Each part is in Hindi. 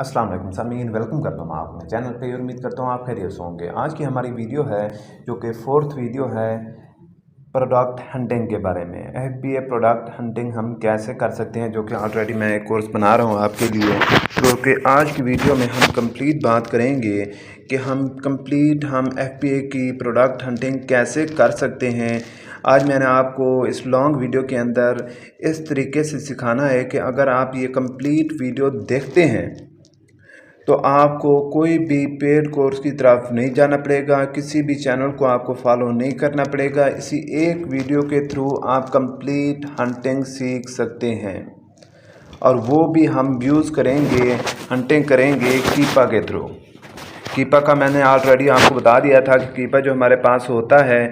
अस्सलाम वालेकुम सामीन, वेलकम करता हूँ आप अपने चैनल पे। उम्मीद करता हूँ आप खैरियत से होंगे। आज की हमारी वीडियो है जो कि फोर्थ वीडियो है प्रोडक्ट हंटिंग के बारे में। FBA प्रोडक्ट हंटिंग हम कैसे कर सकते हैं, जो कि ऑलरेडी मैं एक कोर्स बना रहा हूँ आपके लिए। तो कि आज की वीडियो में हम कंप्लीट बात करेंगे कि हम FBA की प्रोडक्ट हंटिंग कैसे कर सकते हैं। आज मैंने आपको इस लॉन्ग वीडियो के अंदर इस तरीके से सिखाना है कि अगर आप ये कंप्लीट वीडियो देखते हैं तो आपको कोई भी पेड कोर्स की तरफ नहीं जाना पड़ेगा, किसी भी चैनल को आपको फॉलो नहीं करना पड़ेगा। इसी एक वीडियो के थ्रू आप कंप्लीट हंटिंग सीख सकते हैं, और वो भी हम यूज़ करेंगे, हंटिंग करेंगे कीपा के थ्रू। कीपा का मैंने ऑलरेडी आपको बता दिया था कि कीपा जो हमारे पास होता है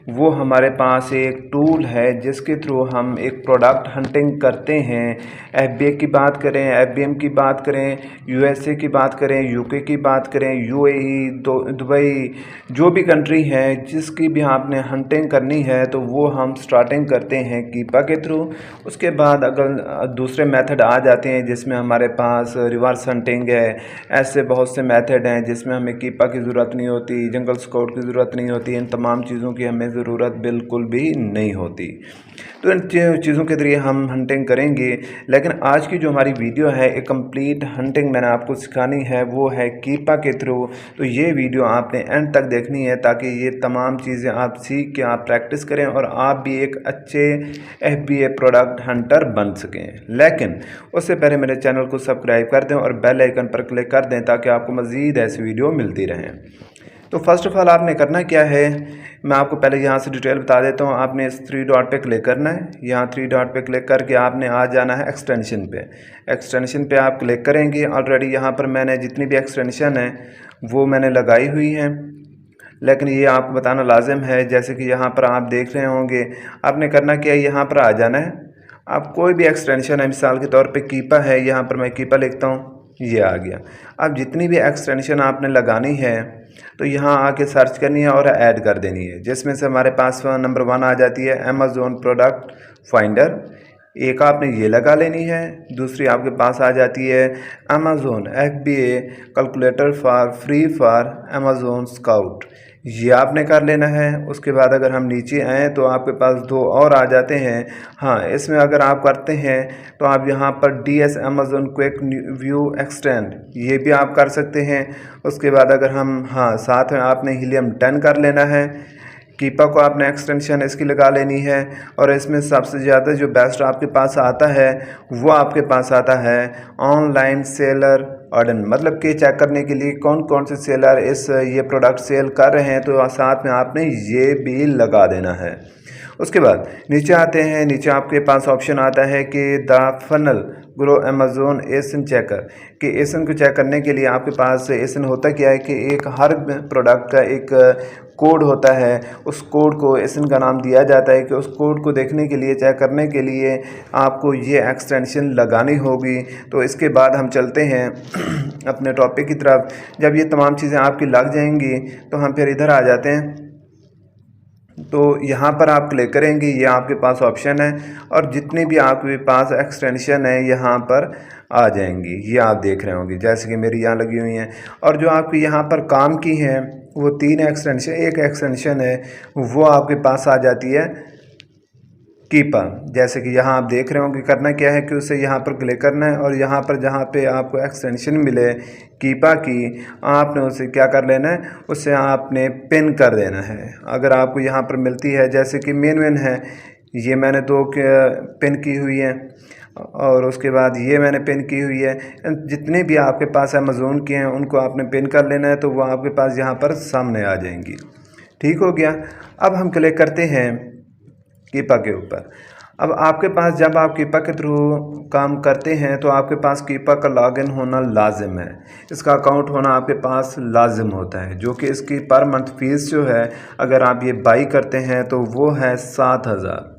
वो हमारे पास एक टूल है जिसके थ्रू हम एक प्रोडक्ट हंटिंग करते हैं। FBA की बात करें, FBM की बात करें, USA की बात करें, UK की बात करें, UAE, दुबई, जो भी कंट्री है जिसकी भी आपने हंटिंग करनी है तो वो हम स्टार्टिंग करते हैं कीपा के थ्रू। उसके बाद अगर दूसरे मेथड आ जाते हैं जिसमें हमारे पास रिवर्स हंटिंग है, ऐसे बहुत से मेथड हैं जिसमें हमें कीपा की ज़रूरत नहीं होती, जंगल स्काउट की ज़रूरत नहीं होती, इन तमाम चीज़ों की हमें ज़रूरत बिल्कुल भी नहीं होती। तो इन चीज़ों के ज़रिए हम हंटिंग करेंगे। लेकिन आज की जो हमारी वीडियो है एक कंप्लीट हंटिंग मैंने आपको सिखानी है, वो है कीपा के थ्रू। तो ये वीडियो आपने एंड तक देखनी है ताकि ये तमाम चीज़ें आप सीख के आप प्रैक्टिस करें और आप भी एक अच्छे FBA प्रोडक्ट हंटर बन सकें। लेकिन उससे पहले मेरे चैनल को सब्सक्राइब कर दें और बेल आइकन पर क्लिक कर दें ताकि आपको मज़ीद ऐसी वीडियो मिलती रहें। तो फर्स्ट ऑफ़ ऑल आपने करना क्या है, मैं आपको पहले यहाँ से डिटेल बता देता हूँ। आपने इस 3 डॉट पे क्लिक करना है। यहाँ 3 डॉट पे क्लिक करके आपने आ जाना है एक्सटेंशन पे। एक्सटेंशन पे आप क्लिक करेंगे। ऑलरेडी यहाँ पर मैंने जितनी भी एक्सटेंशन है वो मैंने लगाई हुई हैं, लेकिन ये आपको बताना लाजिम है। जैसे कि यहाँ पर आप देख रहे होंगे, आपने करना क्या है, यहाँ पर आ जाना है। आप कोई भी एक्सटेंशन है, मिसाल के तौर पे कीपा है, यहाँ पर मैं कीपा लिखता हूँ, ये आ गया। अब जितनी भी एक्सटेंशन आपने लगानी है तो यहाँ आके सर्च करनी है और ऐड कर देनी है, जिसमें से हमारे पास नंबर 1 आ जाती है अमेज़ोन प्रोडक्ट फाइंडर। एक आपने ये लगा लेनी है। दूसरी आपके पास आ जाती है Amazon FBA calculator for Amazon scout, ये आपने कर लेना है। उसके बाद अगर हम नीचे आएँ तो आपके पास 2 और आ जाते हैं। हाँ, इसमें अगर आप करते हैं तो आप यहाँ पर DS Amazon quick view extend, ये भी आप कर सकते हैं। उसके बाद अगर हम साथ में आपने हीलियम 10 कर लेना है। कीपा को आपने एक्सटेंशन इसकी लगा लेनी है। और इसमें सबसे ज़्यादा जो बेस्ट आपके पास आता है वो आपके पास आता है ऑनलाइन सेलर ऑर्डर, मतलब कि चेक करने के लिए कौन कौन से सेलर ये प्रोडक्ट सेल कर रहे हैं, तो साथ में आपने ये भी लगा देना है। उसके बाद नीचे आते हैं। नीचे आपके पास ऑप्शन आता है कि the funnel grow Amazon essence checker, कि एसन को चेक करने के लिए आपके पास एसन होता क्या है कि एक हर प्रोडक्ट का एक कोड होता है, उस कोड को एसन का नाम दिया जाता है कि उस कोड को देखने के लिए, चेक करने के लिए आपको ये एक्सटेंशन लगानी होगी। तो इसके बाद हम चलते हैं अपने टॉपिक की तरफ। जब ये तमाम चीज़ें आपकी लग जाएंगी तो हम फिर इधर आ जाते हैं। तो यहाँ पर आप क्लिक करेंगे, ये आपके पास ऑप्शन है और जितनी भी आपके पास एक्सटेंशन है यहाँ पर आ जाएंगी। ये आप देख रहे होंगे जैसे कि मेरी यहाँ लगी हुई हैं। और जो आपकी यहाँ पर काम की हैं वो 3 एक्सटेंशन, एक एक्सटेंशन है वो आपके पास आ जाती है कीपा। जैसे कि यहाँ आप देख रहे होंगे, करना क्या है कि उसे यहाँ पर क्लिक करना है और यहाँ पर जहाँ पे आपको एक्सटेंशन मिले कीपा की, आपने उसे क्या कर लेना है, उसे आपने पिन कर देना है। अगर आपको यहाँ पर मिलती है, जैसे कि मेन है, ये मैंने 2 पिन की हुई है और उसके बाद ये मैंने पिन की हुई है। जितने भी आपके पास अमेज़ोन के हैं उनको आपने पिन कर लेना है, तो वो आपके पास यहाँ पर सामने आ जाएंगी। ठीक हो गया। अब हम क्लिक करते हैं कीपा के ऊपर। अब आपके पास जब आप कीपा के थ्रू काम करते हैं तो आपके पास कीपा का लॉगिन होना लाजिम है, इसका अकाउंट होना आपके पास लाजिम होता है, जो कि इसकी पर मंथ फीस जो है अगर आप ये बाई करते हैं तो वो है 7000।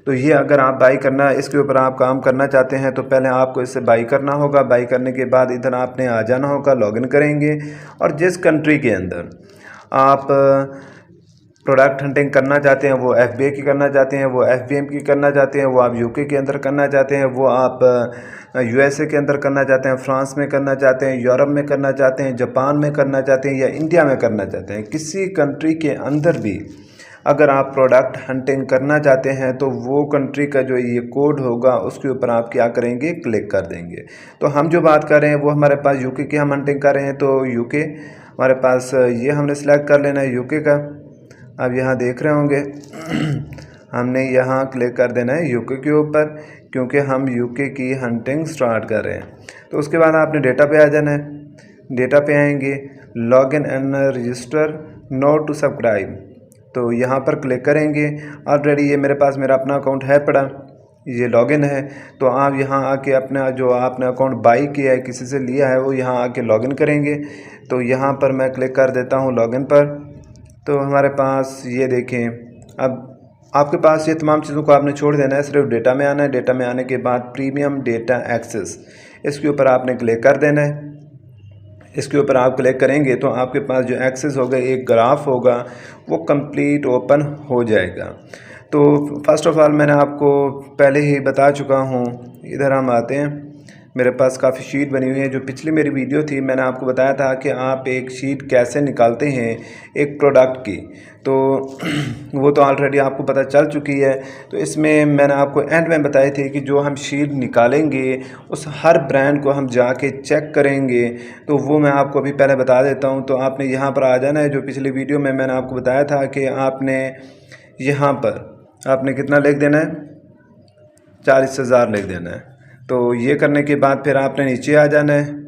तो ये अगर आप बाई करना, इसके ऊपर आप काम करना चाहते हैं तो पहले आपको इससे बाई करना होगा। बाई करने के बाद इधर आपने आ जाना होगा, लॉगिन करेंगे और जिस कंट्री के अंदर आप प्रोडक्ट हंटिंग करना चाहते हैं, वो FBA की करना चाहते हैं, वो FBM की करना चाहते हैं, वो आप UK के अंदर करना चाहते हैं, वो आप USA के अंदर करना चाहते हैं, फ्रांस में करना चाहते हैं, यूरोप में करना चाहते हैं, जापान में करना चाहते हैं या इंडिया में करना चाहते हैं, किसी कंट्री के अंदर भी अगर आप प्रोडक्ट हंटिंग करना चाहते हैं तो वो कंट्री का जो ये कोड होगा उसके ऊपर आप क्या करेंगे, क्लिक कर देंगे। तो हम जो बात कर रहे हैं वो हमारे पास UK की हम हंटिंग कर रहे हैं, तो UK हमारे पास ये हमने सेलेक्ट कर लेना है UK का। अब यहाँ देख रहे होंगे हमने यहाँ क्लिक कर देना है UK के ऊपर, क्योंकि हम UK की हंटिंग स्टार्ट कर रहे हैं। तो उसके बाद आपने डेटा पे आ जाना है। डेटा पे आएंगे, log in and register note to subscribe, तो यहाँ पर क्लिक करेंगे। ऑलरेडी ये मेरे पास मेरा अपना अकाउंट है पड़ा, ये लॉगिन है। तो आप यहाँ आके अपना जो आपने अकाउंट बाई किया है, किसी से लिया है, वो यहाँ आके लॉगिन करेंगे। तो यहाँ पर मैं क्लिक कर देता हूँ लॉगिन पर। तो हमारे पास ये देखें, अब आपके पास ये तमाम चीज़ों को आपने छोड़ देना है, सिर्फ डेटा में आना है। डेटा में आने के बाद प्रीमियम डेटा एक्सेस, इसके ऊपर आपने क्लिक कर देना है। इसके ऊपर आप क्लिक करेंगे तो आपके पास जो एक्सेस होगा, एक ग्राफ होगा, वो कंप्लीट ओपन हो जाएगा। तो फर्स्ट ऑफ ऑल मैंने आपको पहले ही बता चुका हूँ। इधर हम आते हैं, मेरे पास काफ़ी शीट बनी हुई है। जो पिछली मेरी वीडियो थी मैंने आपको बताया था कि आप एक शीट कैसे निकालते हैं एक प्रोडक्ट की, तो वो तो ऑलरेडी आपको पता चल चुकी है। तो इसमें मैंने आपको एंड में बताए थे कि जो हम शीट निकालेंगे उस हर ब्रांड को हम जाके चेक करेंगे, तो वो मैं आपको अभी पहले बता देता हूँ। तो आपने यहाँ पर आ जाना है। जो पिछली वीडियो में मैंने आपको बताया था कि आपने यहाँ पर आपने कितना लिख देना है, 40,000 लिख देना है। तो ये करने के बाद फिर आपने नीचे आ जाना है।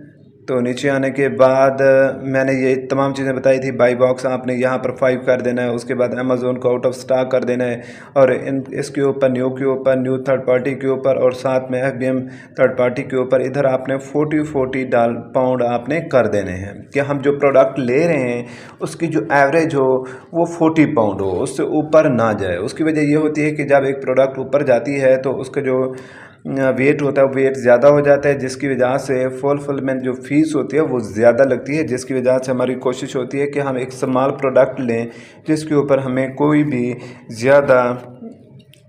तो नीचे आने के बाद मैंने ये तमाम चीज़ें बताई थी। बाई बॉक्स आपने यहाँ पर 5 कर देना है। उसके बाद अमेज़ोन को आउट ऑफ स्टॉक कर देना है, और इसके ऊपर न्यू के ऊपर, न्यू थर्ड पार्टी के ऊपर, और साथ में FBM थर्ड पार्टी के ऊपर इधर आपने 40 पाउंड आपने कर देने हैं कि हम जो प्रोडक्ट ले रहे हैं उसकी जो एवरेज हो वो 40 पाउंड हो, उससे ऊपर ना जाए। उसकी वजह ये होती है कि जब एक प्रोडक्ट ऊपर जाती है तो उसका जो वेट होता है, वेट ज़्यादा हो जाता है, जिसकी वजह से फुलफिलमेंट जो फ़ीस होती है वो ज़्यादा लगती है, जिसकी वजह से हमारी कोशिश होती है कि हम एक स्मॉल प्रोडक्ट लें जिसके ऊपर हमें कोई भी ज़्यादा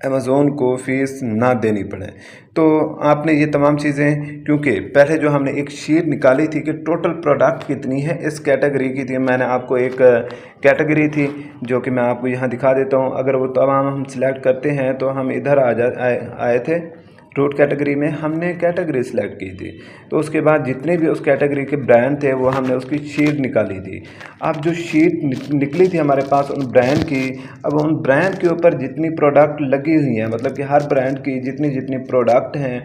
अमेज़ोन को फ़ीस ना देनी पड़े। तो आपने ये तमाम चीज़ें, क्योंकि पहले जो हमने एक शीट निकाली थी कि टोटल प्रोडक्ट कितनी है इस कैटेगरी की थी, मैंने आपको एक कैटेगरी थी जो कि मैं आपको यहाँ दिखा देता हूँ। अगर वो तमाम हम सिलेक्ट करते हैं तो हम इधर आए थे रूट कैटेगरी में, हमने कैटेगरी सिलेक्ट की थी। तो उसके बाद जितने भी उस कैटेगरी के ब्रांड थे वो हमने उसकी शीट निकाली थी। अब जो शीट निकली थी हमारे पास उन ब्रांड की, अब उन ब्रांड के ऊपर जितनी प्रोडक्ट लगी हुई हैं, मतलब कि हर ब्रांड की जितनी जितनी प्रोडक्ट हैं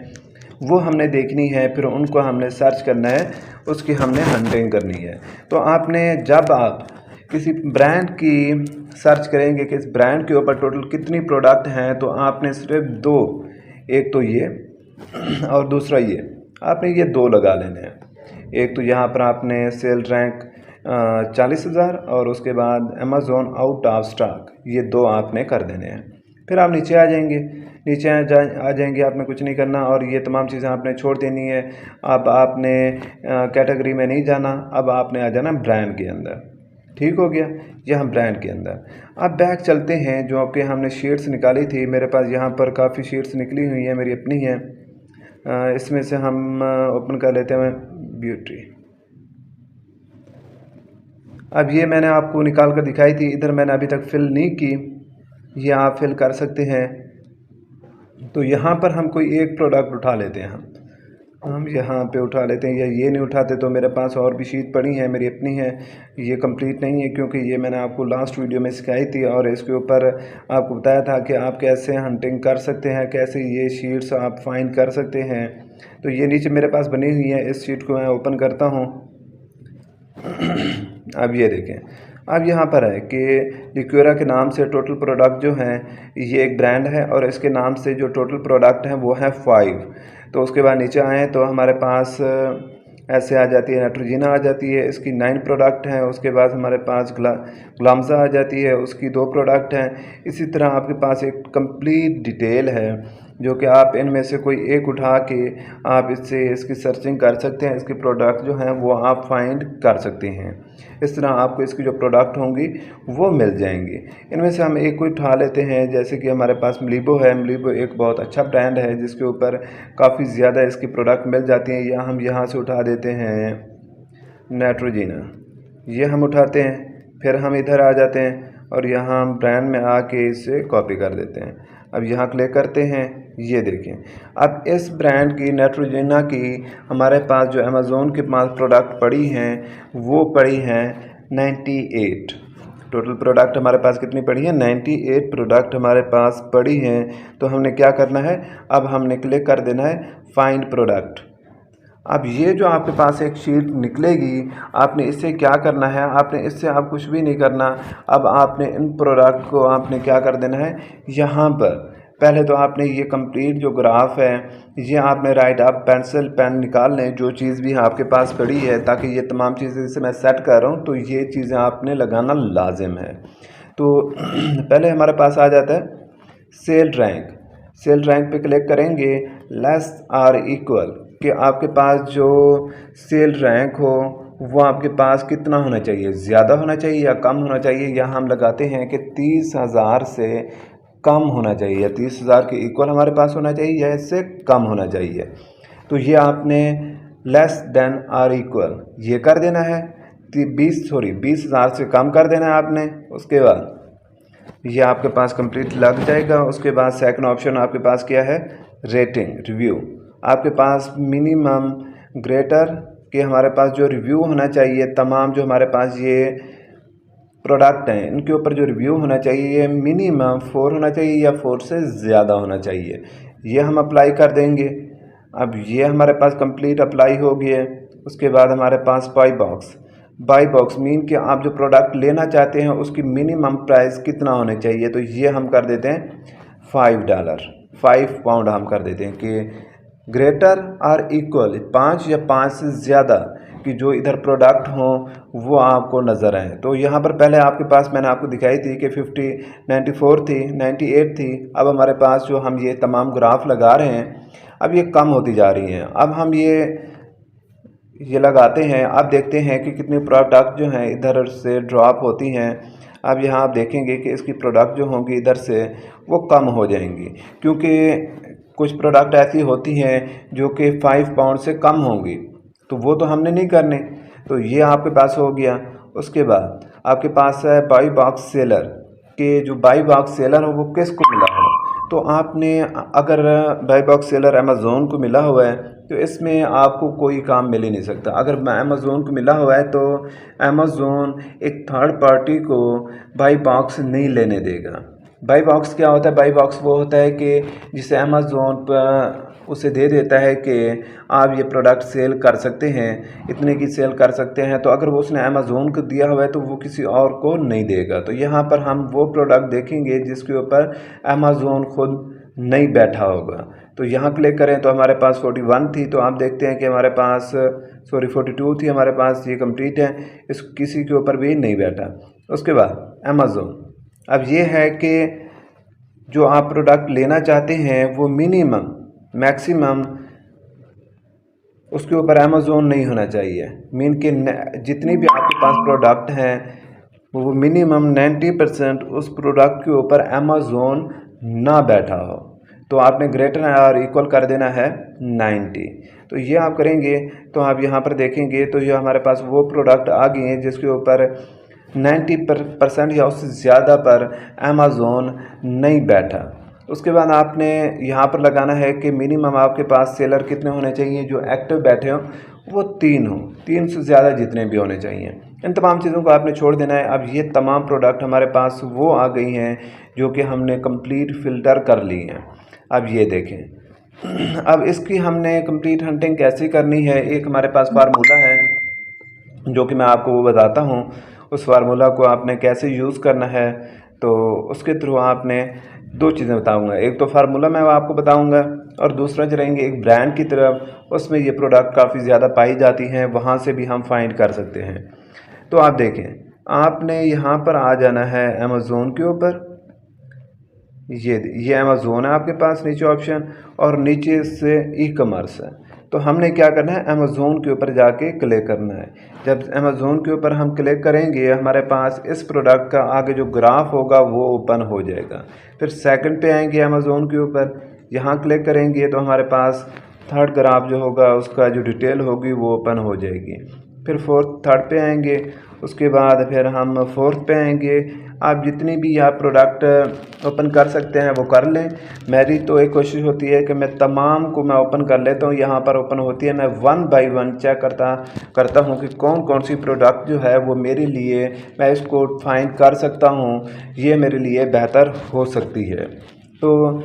वो हमने देखनी है, फिर उनको हमने सर्च करना है, उसकी हमने हंटिंग करनी है। तो आपने जब आप किसी ब्रांड की सर्च करेंगे कि इस ब्रांड के ऊपर टोटल कितनी प्रोडक्ट हैं, तो आपने सिर्फ दो, एक तो ये और दूसरा ये, आपने ये दो लगा लेने हैं। एक तो यहाँ पर आपने सेल रैंक 40,000 और उसके बाद अमेज़ोन आउट ऑफ स्टॉक, ये दो आपने कर देने हैं। फिर आप नीचे आ जाएंगे, नीचे आ जाएंगे, आपने कुछ नहीं करना और ये तमाम चीज़ें आपने छोड़ देनी है। अब आपने कैटेगरी में नहीं जाना, अब आपने आ जाना ब्रांड के अंदर। ठीक हो गया, यहाँ ब्रांड के अंदर। अब बैक चलते हैं, जो कि हमने शीट्स निकाली थी। मेरे पास यहाँ पर काफ़ी शीट्स निकली हुई हैं, मेरी अपनी हैं। इसमें से हम ओपन कर लेते हैं ब्यूटी। अब ये मैंने आपको निकाल कर दिखाई थी, इधर मैंने अभी तक फिल नहीं की, ये आप फिल कर सकते हैं। तो यहाँ पर हम कोई एक प्रोडक्ट उठा लेते हैं, हम यहाँ पे उठा लेते हैं, या ये नहीं उठाते तो मेरे पास और भी शीट पड़ी हैं, मेरी अपनी है। ये कंप्लीट नहीं है क्योंकि ये मैंने आपको लास्ट वीडियो में सिखाई थी और इसके ऊपर आपको बताया था कि आप कैसे हंटिंग कर सकते हैं, कैसे ये शीट्स आप फाइंड कर सकते हैं। तो ये नीचे मेरे पास बनी हुई है, इस शीट को मैं ओपन करता हूँ। अब ये देखें, अब यहाँ पर है कि लिक्यूरा के नाम से टोटल प्रोडक्ट जो हैं, ये एक ब्रांड है और इसके नाम से जो टोटल प्रोडक्ट हैं वो है 5। तो उसके बाद नीचे आएँ तो हमारे पास ऐसे आ जाती है, नेट्रोजीना आ जाती है, इसकी 9 प्रोडक्ट हैं। उसके बाद हमारे पास ग्लामजा आ जाती है, उसकी 2 प्रोडक्ट हैं। इसी तरह आपके पास एक कंप्लीट डिटेल है जो कि आप इनमें से कोई एक उठा के आप इससे इसकी सर्चिंग कर सकते हैं, इसके प्रोडक्ट जो हैं वो आप फाइंड कर सकते हैं। इस तरह आपको इसकी जो प्रोडक्ट होंगी वो मिल जाएंगी। इनमें से हम एक कोई उठा लेते हैं, जैसे कि हमारे पास मलीबो है। मलीबो एक बहुत अच्छा ब्रांड है जिसके ऊपर काफ़ी ज़्यादा इसकी प्रोडक्ट मिल जाती हैं। या हम यहाँ से उठा देते हैं नेट्रोजीना, ये हम उठाते हैं, फिर हम इधर आ जाते हैं और यहाँ हम ब्रांड में आके इसे कॉपी कर देते हैं। अब यहाँ क्लिक करते हैं, ये देखें अब इस ब्रांड की नेट्रोजीना की हमारे पास जो अमेज़ोन के पास प्रोडक्ट पड़ी हैं वो पड़ी हैं 98। टोटल प्रोडक्ट हमारे पास कितनी पड़ी है? 98 प्रोडक्ट हमारे पास पड़ी हैं। तो हमने क्या करना है, अब हमने क्लिक कर देना है फाइंड प्रोडक्ट। अब ये जो आपके पास एक शीट निकलेगी, आपने इससे क्या करना है, आपने इससे आप कुछ भी नहीं करना। अब आपने इन प्रोडक्ट को आपने क्या कर देना है, यहाँ पर पहले तो आपने ये कंप्लीट जो ग्राफ है ये आपने राइट आप पेंसिल पेन निकाल लें, जो चीज़ भी आपके पास पड़ी है, ताकि ये तमाम चीज़ें जैसे मैं सेट कर रहा हूँ तो ये चीज़ें आपने लगाना लाजिम है। तो पहले हमारे पास आ जाता है सेल रैंक। सेल रैंक पे क्लिक करेंगे, लेस आर इक्वल कि आपके पास जो सेल रैंक हो वो आपके पास कितना होना चाहिए, ज़्यादा होना चाहिए या कम होना चाहिए। यहाँ हम लगाते हैं कि 30,000 से कम होना चाहिए, 30,000 के इक्वल हमारे पास होना चाहिए या इससे कम होना चाहिए। तो ये आपने लेस देन आर इक्वल ये कर देना है, 20,000 से कम कर देना है आपने। उसके बाद ये आपके पास कंप्लीट लग जाएगा। उसके बाद सेकंड ऑप्शन आपके पास क्या है, रेटिंग रिव्यू। आपके पास मिनिमम ग्रेटर के हमारे पास जो रिव्यू होना चाहिए, तमाम जो हमारे पास ये प्रोडक्ट हैं इनके ऊपर जो रिव्यू होना चाहिए ये मिनिमम 4 होना चाहिए या 4 से ज़्यादा होना चाहिए। ये हम अप्लाई कर देंगे। अब ये हमारे पास कंप्लीट अप्लाई हो गया है। उसके बाद हमारे पास बाई बॉक्स मीन कि आप जो प्रोडक्ट लेना चाहते हैं उसकी मिनिमम प्राइस कितना होना चाहिए। तो ये हम कर देते हैं $5, 5 पाउंड हम कर देते हैं कि ग्रेटर और इक्वल 5 या 5 से ज़्यादा कि जो इधर प्रोडक्ट हों वो आपको नज़र आए। तो यहाँ पर पहले आपके पास मैंने आपको दिखाई थी कि 50, 94 थी, 98 थी। अब हमारे पास जो हम ये तमाम ग्राफ लगा रहे हैं अब ये कम होती जा रही हैं। अब हम ये लगाते हैं, अब देखते हैं कि कितने प्रोडक्ट जो हैं इधर से ड्रॉप होती हैं। अब यहाँ आप देखेंगे कि इसकी प्रोडक्ट जो होंगी इधर से वो कम हो जाएंगी, क्योंकि कुछ प्रोडक्ट ऐसी होती हैं जो कि 5 पाउंड से कम होंगी, तो वो तो हमने नहीं करने। तो ये आपके पास हो गया। उसके बाद आपके पास है बाई बॉक्स सेलर के जो बाई बॉक्स सेलर हो वो किसको मिला हो। तो आपने अगर बाई बॉक्स सेलर अमेज़ोन को मिला हुआ है तो इसमें आपको कोई काम मिल ही नहीं सकता। अगर अमेज़ोन को मिला हुआ है तो अमेज़ोन एक थर्ड पार्टी को बाई बॉक्स नहीं लेने देगा। बाई बॉक्स क्या होता है? बाई बॉक्स वो होता है कि जिसे अमेज़ोन पर उसे दे देता है कि आप ये प्रोडक्ट सेल कर सकते हैं, इतने की सेल कर सकते हैं। तो अगर वो उसने अमेज़ोन को दिया हुआ है तो वो किसी और को नहीं देगा। तो यहाँ पर हम वो प्रोडक्ट देखेंगे जिसके ऊपर अमेज़ोन खुद नहीं बैठा होगा। तो यहाँ क्लिक करें तो हमारे पास 41 थी, तो आप देखते हैं कि हमारे पास 42 थी हमारे पास, ये कंप्लीट है, इस किसी के ऊपर भी नहीं बैठा। उसके बाद अमेज़ोन, अब ये है कि जो आप प्रोडक्ट लेना चाहते हैं वो मिनिमम मैक्सिमम उसके ऊपर अमेज़ोन नहीं होना चाहिए। मीन कि जितनी भी आपके पास प्रोडक्ट हैं वो मिनिमम 90% उस प्रोडक्ट के ऊपर अमेज़ोन ना बैठा हो। तो आपने ग्रेटर और इक्वल कर देना है 90। तो ये आप करेंगे तो आप यहाँ पर देखेंगे तो ये हमारे पास वो प्रोडक्ट आ गए हैं जिसके ऊपर 90% या उससे ज़्यादा पर अमेज़ोन नहीं बैठा। उसके बाद आपने यहाँ पर लगाना है कि मिनिमम आपके पास सेलर कितने होने चाहिए जो एक्टिव बैठे हों, वो 3 हों, 3 से ज़्यादा जितने भी होने चाहिए। इन तमाम चीज़ों को आपने छोड़ देना है। अब ये तमाम प्रोडक्ट हमारे पास वो आ गई हैं जो कि हमने कंप्लीट फ़िल्टर कर ली हैं। अब ये देखें, अब इसकी हमने कंप्लीट हंटिंग कैसे करनी है, एक हमारे पास फार्मूला है जो कि मैं आपको वो बताता हूँ। उस फार्मूला को आपने कैसे यूज़ करना है तो उसके थ्रू आपने 2 चीज़ें बताऊंगा। एक तो फार्मूला मैं आपको बताऊंगा और दूसरा चलेंगे एक ब्रांड की तरफ, उसमें ये प्रोडक्ट काफ़ी ज़्यादा पाई जाती हैं, वहाँ से भी हम फाइंड कर सकते हैं। तो आप देखें, आपने यहाँ पर आ जाना है अमेज़ोन के ऊपर, ये अमेज़ोन है आपके पास नीचे ऑप्शन, और नीचे से ई कॉमर्स है। तो हमने क्या करना है, अमेज़ोन के ऊपर जाके क्लिक करना है। जब अमेज़ोन के ऊपर हम क्लिक करेंगे हमारे पास इस प्रोडक्ट का आगे जो ग्राफ होगा वो ओपन हो जाएगा। फिर सेकंड पे आएंगे अमेज़ोन के ऊपर, यहाँ क्लिक करेंगे तो हमारे पास थर्ड ग्राफ जो होगा उसका जो डिटेल होगी वो ओपन हो जाएगी। फिर थर्ड पे आएंगे, उसके बाद फिर हम फोर्थ पे आएंगे। आप जितनी भी आप प्रोडक्ट ओपन कर सकते हैं वो कर लें। मेरी तो एक कोशिश होती है कि मैं तमाम को मैं ओपन कर लेता हूँ, यहाँ पर ओपन होती है, मैं 1 बाय 1 चेक करता हूँ कि कौन कौन सी प्रोडक्ट जो है वो मेरे लिए मैं इसको फाइंड कर सकता हूँ, ये मेरे लिए बेहतर हो सकती है। तो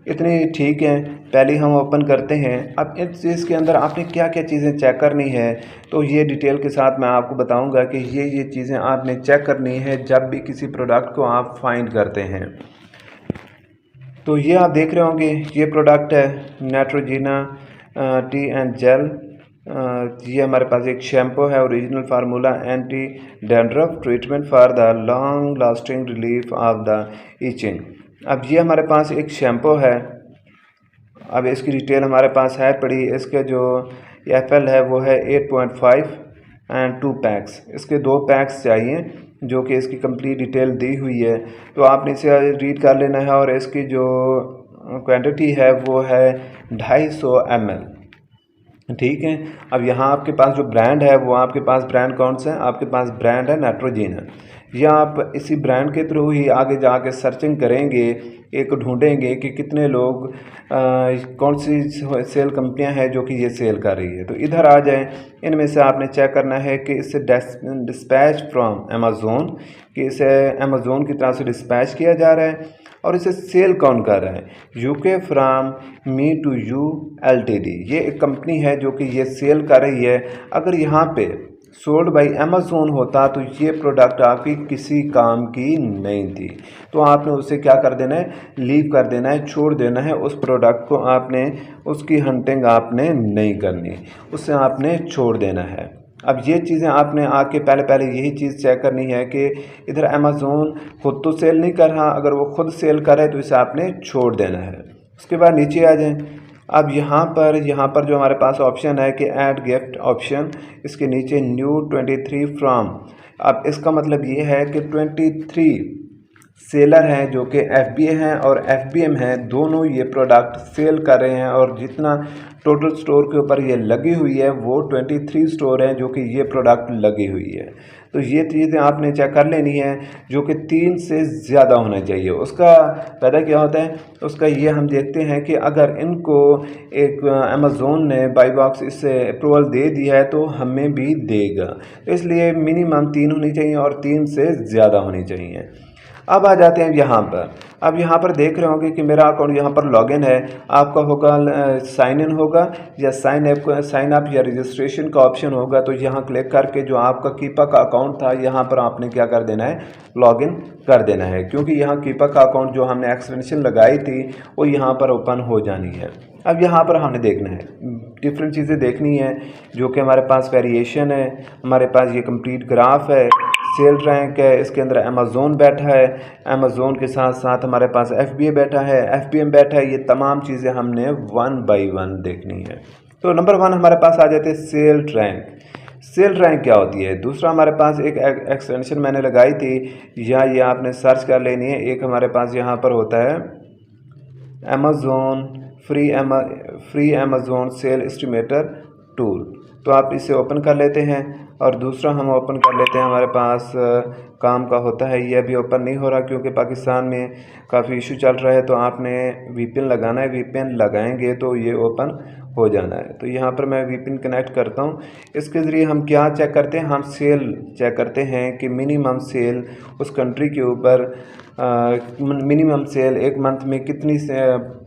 इतनी ठीक है, पहले हम ओपन करते हैं। अब इस चीज़ के अंदर आपने क्या क्या चीज़ें चेक करनी है तो ये डिटेल के साथ मैं आपको बताऊंगा कि ये चीज़ें आपने चेक करनी है जब भी किसी प्रोडक्ट को आप फाइंड करते हैं। तो ये आप देख रहे होंगे, ये प्रोडक्ट है नेट्रोजीना टी एंड जेल। ये हमारे पास एक शैम्पू है, original formula anti dandruff treatment for the long lasting relief of the itching. अब ये हमारे पास एक शैम्पू है। अब इसकी डिटेल हमारे पास है पड़ी, इसके जो FL है वो है 8.5 एंड 2 पैक्स। इसके 2 पैक्स चाहिए जो कि इसकी कंप्लीट डिटेल दी हुई है, तो आपने इसे रीड कर लेना है। और इसकी जो क्वांटिटी है वो है 250 ml, ठीक है। अब यहाँ आपके पास जो ब्रांड है वो आपके पास ब्रांड कौन सा है, आपके पास ब्रांड है नेट्रोजीना। या आप इसी ब्रांड के थ्रू ही आगे जाके सर्चिंग करेंगे, एक ढूंढेंगे कि कितने लोग कौन सी सेल कंपनियां हैं जो कि ये सेल कर रही है। तो इधर आ जाएं, इनमें से आपने चेक करना है कि इसे डिस्पैच फ्रॉम अमेज़ोन, कि इसे अमेज़ोन की तरफ से डिस्पैच किया जा रहा है और इसे सेल कौन कर रहा है, UK from me to you LTD। ये एक कंपनी है जो कि ये सेल कर रही है। अगर यहाँ पे सोल्ड बाई अमेज़ोन होता तो ये प्रोडक्ट आपकी किसी काम की नहीं थी। तो आपने उसे क्या कर देना है, लीव कर देना है, छोड़ देना है। उस प्रोडक्ट को आपने, उसकी हंटिंग आपने नहीं करनी, उसे आपने छोड़ देना है। अब ये चीज़ें आपने आके पहले यही चीज़ चेक करनी है कि इधर अमेज़ोन खुद तो सेल नहीं कर रहा, अगर वो खुद सेल करे तो इसे आपने छोड़ देना है। उसके बाद नीचे आ जाएं। अब यहाँ पर जो हमारे पास ऑप्शन है कि ऐड गिफ्ट ऑप्शन, इसके नीचे न्यू 23 फ्रॉम। अब इसका मतलब ये है कि 23 सेलर हैं जो कि FBA हैं और FBM हैं, दोनों ये प्रोडक्ट सेल कर रहे हैं। और जितना टोटल स्टोर के ऊपर ये लगी हुई है वो 23 स्टोर हैं जो कि ये प्रोडक्ट लगी हुई है। तो ये चीज़ें आपने चेक कर लेनी है जो कि 3 से ज़्यादा होना चाहिए। उसका फ़ायदा क्या होता है, उसका ये हम देखते हैं कि अगर इनको एक अमेज़ोन ने बाई बॉक्स इससे अप्रूवल दे दिया है तो हमें भी देगा। तो इसलिए मिनिमम 3 होनी चाहिए और 3 से ज़्यादा होनी चाहिए। अब आ जाते हैं यहाँ पर। अब यहाँ पर देख रहे होंगे कि मेरा अकाउंट यहाँ पर लॉगिन है। आपका होगा साइन इन होगा या साइन अप या रजिस्ट्रेशन का ऑप्शन होगा। तो यहाँ क्लिक करके जो आपका कीपा का अकाउंट था यहाँ पर आपने क्या कर देना है, लॉगिन कर देना है, क्योंकि यहाँ कीपा का अकाउंट जो हमने एक्सटेंशन लगाई थी वो यहाँ पर ओपन हो जानी है। अब यहाँ पर हमने देखना है, डिफरेंट चीज़ें देखनी है जो कि हमारे पास वेरिएशन है, हमारे पास ये कंप्लीट ग्राफ है, सेल रैंक है, इसके अंदर अमेज़ोन बैठा है, अमेज़ोन के साथ साथ हमारे पास FBA बैठा है, FBM बैठा है। ये तमाम चीज़ें हमने 1 बाई 1 देखनी है। तो नंबर 1 हमारे पास आ जाते हैं सेल रैंक। सेल रैंक क्या होती है। दूसरा हमारे पास एक एक्सटेंशन मैंने लगाई थी, या ये आपने सर्च कर लेनी है। एक हमारे पास यहाँ पर होता है Amazon free Amazon sale estimator tool, तो आप इसे ओपन कर लेते हैं। और दूसरा हम ओपन कर लेते हैं, हमारे पास काम का होता है, ये अभी ओपन नहीं हो रहा क्योंकि पाकिस्तान में काफ़ी इशू चल रहा है। तो आपने VPN लगाना है, VPN लगाएंगे तो ये ओपन हो जाना है। तो यहाँ पर मैं VPN कनेक्ट करता हूँ। इसके ज़रिए हम क्या चेक करते हैं, हम सेल चेक करते हैं कि मिनिमम सेल उस कंट्री के ऊपर मिनिमम सेल एक मंथ में कितनी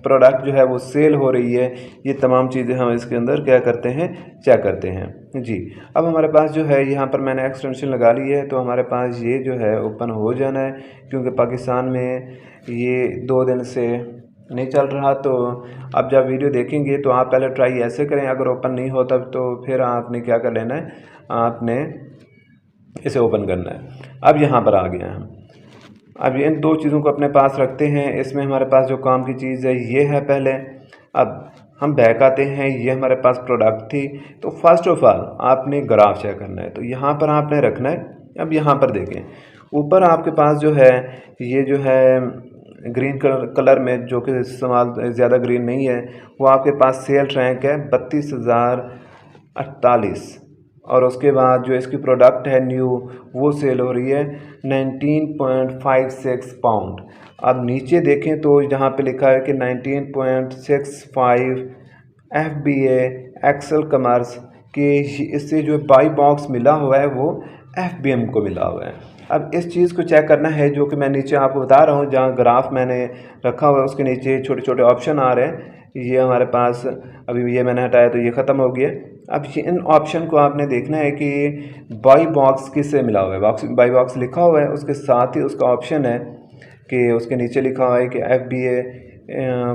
प्रोडक्ट जो है वो सेल हो रही है। ये तमाम चीज़ें हम इसके अंदर क्या करते हैं, चेक करते हैं जी। अब हमारे पास जो है यहाँ पर मैंने एक्सटेंशन लगा ली है, तो हमारे पास ये जो है ओपन हो जाना है, क्योंकि पाकिस्तान में ये 2 दिन से नहीं चल रहा। तो अब जब वीडियो देखेंगे तो आप पहले ट्राई ऐसे करें, अगर ओपन नहीं होता तो फिर आपने क्या कर लेना है, आपने इसे ओपन करना है। अब यहाँ पर आ गए हैं हम। अब इन दो चीज़ों को अपने पास रखते हैं। इसमें हमारे पास जो काम की चीज़ है ये है पहले। अब हम बैक आते हैं, ये हमारे पास प्रोडक्ट थी। तो फर्स्ट ऑफ ऑल आपने ग्राफ चेक करना है, तो यहाँ पर आपने रखना है। अब यहाँ पर देखें, ऊपर आपके पास जो है ये जो है ग्रीन कलर में, जो कि इस्तेमाल ज़्यादा ग्रीन नहीं है, वो आपके पास सेल रैंक है 32,048। और उसके बाद जो इसकी प्रोडक्ट है न्यू, वो सेल हो रही है 19.56 पाउंड। अब नीचे देखें तो जहाँ पे लिखा है कि 19.65 FBA एक्सेल कॉमर्स के, इससे जो बाई बॉक्स मिला हुआ है वो FBM को मिला हुआ है। अब इस चीज़ को चेक करना है, जो कि मैं नीचे आपको बता रहा हूँ, जहाँ ग्राफ मैंने रखा हुआ है उसके नीचे छोटे छोटे ऑप्शन आ रहे हैं। ये हमारे पास अभी ये मैंने हटाया तो ये ख़त्म हो गया। अब ये इन ऑप्शन को आपने देखना है कि बाई बॉक्स किससे मिला हुआ है। बाई बॉक्स लिखा हुआ है, उसके साथ ही उसका ऑप्शन है कि उसके नीचे लिखा हुआ है कि FBA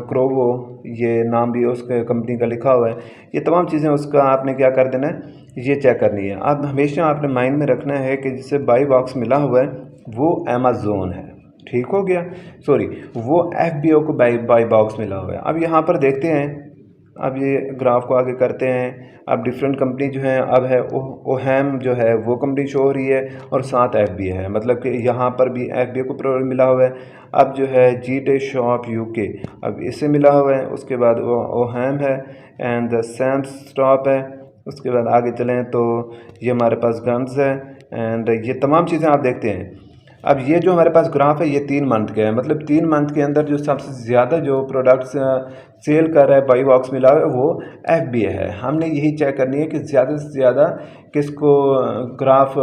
क्रोवो, ये नाम भी उसके कंपनी का लिखा हुआ है। ये तमाम चीज़ें उसका आपने क्या कर देना है, ये चेक करनी है। अब हमेशा आपने माइंड में रखना है कि जिससे बाई बॉक्स मिला हुआ है वो अमेज़ोन है। ठीक हो गया, सॉरी, वो FBO को बाई बॉक्स मिला हुआ है। अब यहाँ पर देखते हैं, अब ये ग्राफ को आगे करते हैं। अब डिफरेंट कंपनी जो है, अब है ओहम जो है वो कंपनी शो हो रही है और साथ FBA है, मतलब कि यहाँ पर भी FBA को प्रोडक्ट मिला हुआ है। अब जो है GT शॉप UK, अब इससे मिला हुआ है। उसके बाद वो ओहम है एंड सैम्स स्टॉप है। उसके बाद आगे चलें तो ये हमारे पास गन्स है एंड ये तमाम चीज़ें आप देखते हैं। अब ये जो हमारे पास ग्राफ है ये 3 मंथ के है, मतलब 3 मंथ के अंदर जो सबसे ज़्यादा जो प्रोडक्ट्स सेल कर रहा है, बाई बॉक्स मिला है, वो FBA है। हमने यही चेक करनी है कि ज़्यादा से ज़्यादा किसको ग्राफ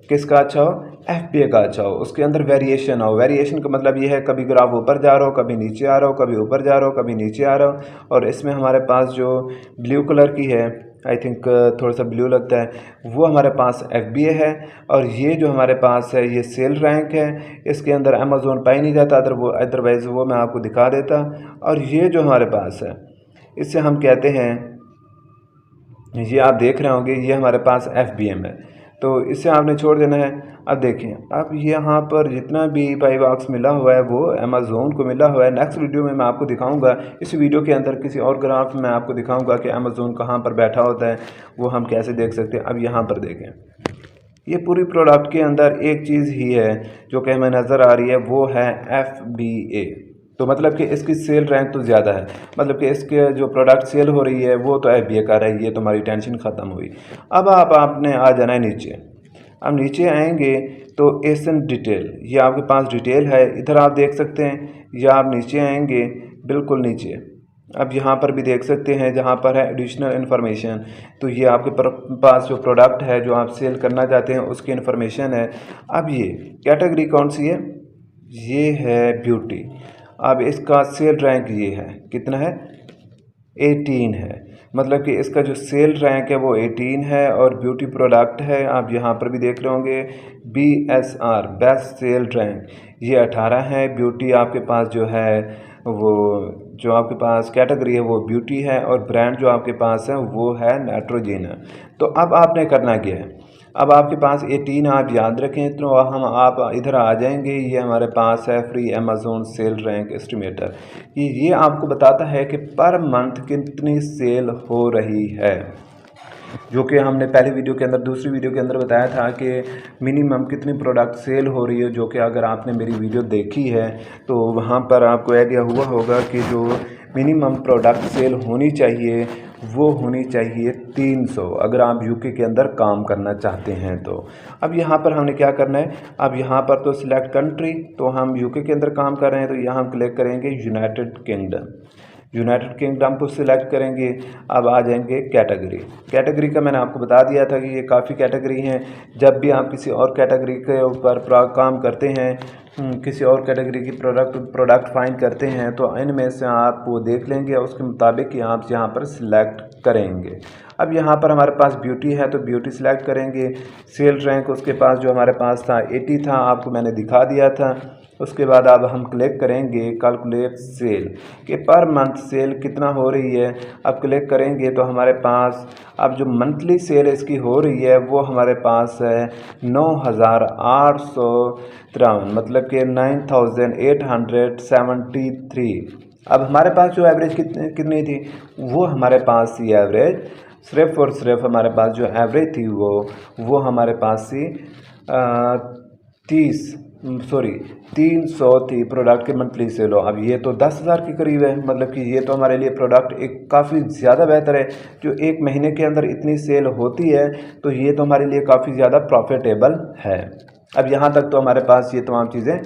किसका अच्छा हो, FBA का अच्छा हो, उसके अंदर वेरिएशन हो। वेरिएशन का मतलब ये है कभी ग्राफ ऊपर जा रहा हो, कभी नीचे आ रहा हो, कभी ऊपर जा रहा हो, कभी नीचे आ रहा हो। और इसमें हमारे पास जो ब्लू कलर की है, आई थिंक थोड़ा सा ब्लू लगता है, वो हमारे पास FBA है। और ये जो हमारे पास है ये सेल रैंक है। इसके अंदर अमेज़ोन पाई नहीं जाता, अदरवाइज़ वो मैं आपको दिखा देता। और ये जो हमारे पास है इससे हम कहते हैं, ये आप देख रहे होंगे, ये हमारे पास FBM है, तो इससे आपने छोड़ देना है। अब देखें, अब यहाँ पर जितना भी बाई बॉक्स मिला हुआ है वो अमेज़ोन को मिला हुआ है। नेक्स्ट वीडियो में मैं आपको दिखाऊंगा, इस वीडियो के अंदर किसी और ग्राफ में आपको दिखाऊंगा कि अमेज़ोन कहाँ पर बैठा होता है, वो हम कैसे देख सकते हैं। अब यहाँ पर देखें, ये पूरी प्रोडक्ट के अंदर एक चीज़ ही है जो कि हमें नज़र आ रही है, वो है FBA। तो मतलब कि इसकी सेल रैंक तो ज़्यादा है, मतलब कि इसके जो प्रोडक्ट सेल हो रही है वो तो FBA का रही है। ये तुम्हारी टेंशन ख़त्म हुई। अब आपने आ जाना है नीचे। अब नीचे आएंगे तो एसन डिटेल, ये आपके पास डिटेल है, इधर आप देख सकते हैं। या आप नीचे आएंगे, बिल्कुल नीचे, अब यहाँ पर भी देख सकते हैं जहाँ पर है एडिशनल इन्फॉर्मेशन। तो ये आपके पास जो प्रोडक्ट है जो आप सेल करना चाहते हैं उसकी इन्फॉर्मेशन है। अब ये कैटेगरी कौन सी है, ये है ब्यूटी। अब इसका सेल रैंक ये है, कितना है, 18 है, मतलब कि इसका जो सेल रैंक है वो 18 है और ब्यूटी प्रोडक्ट है। आप यहाँ पर भी देख रहे होंगे BSR बेस्ट सेल रैंक, ये 18 है। ब्यूटी आपके पास जो है वो, जो आपके पास कैटेगरी है वो ब्यूटी है और ब्रांड जो आपके पास है वो है नेट्रोजेना। तो अब आपने करना क्या है, अब आपके पास 18 आप याद रखें, तो हम आप इधर आ जाएंगे। ये हमारे पास है free Amazon sale rank estimator. ये आपको बताता है कि पर मंथ कितनी सेल हो रही है, जो कि हमने पहले वीडियो के अंदर, दूसरी वीडियो के अंदर बताया था कि मिनिमम कितनी प्रोडक्ट सेल हो रही है। जो कि अगर आपने मेरी वीडियो देखी है तो वहाँ पर आपको आइडिया हुआ होगा कि जो मिनिमम प्रोडक्ट सेल होनी चाहिए वो होनी चाहिए 300, अगर आप यूके के अंदर काम करना चाहते हैं तो। अब यहाँ पर हमने क्या करना है, अब यहाँ पर तो सिलेक्ट कंट्री, तो हम यूके के अंदर काम कर रहे हैं तो यहाँ हम क्लिक करेंगे यूनाइटेड किंगडम। यूनाइटेड किंगडम को सिलेक्ट करेंगे। अब आ जाएंगे कैटेगरी। कैटेगरी का मैंने आपको बता दिया था कि ये काफ़ी कैटेगरी हैं। जब भी आप किसी और कैटेगरी के ऊपर काम करते हैं, किसी और कैटेगरी की प्रोडक्ट फाइंड करते हैं, तो इनमें से आप वो देख लेंगे, उसके मुताबिक ही आप यहाँ पर सिलेक्ट करेंगे। अब यहाँ पर हमारे पास ब्यूटी है तो ब्यूटी सिलेक्ट करेंगे। सेल रैंक उसके पास जो हमारे पास था 80 था, आपको मैंने दिखा दिया था। उसके बाद अब हम क्लिक करेंगे कैलकुलेट सेल कि पर मंथ सेल कितना हो रही है। अब क्लिक करेंगे तो हमारे पास अब जो मंथली सेल इसकी हो रही है वो हमारे पास है 9,853, मतलब कि 9,873। अब हमारे पास जो एवरेज कितनी थी, वो हमारे पास थी एवरेज सिर्फ और सिर्फ हमारे पास जो एवरेज थी वो हमारे पास थी 300 थी प्रोडक्ट के मंथली सेल हो। अब ये तो 10,000 के करीब है, मतलब कि ये तो हमारे लिए प्रोडक्ट एक काफ़ी ज़्यादा बेहतर है। जो एक महीने के अंदर इतनी सेल होती है तो ये तो हमारे लिए काफ़ी ज़्यादा प्रॉफिटेबल है। अब यहाँ तक तो हमारे पास ये तमाम चीज़ें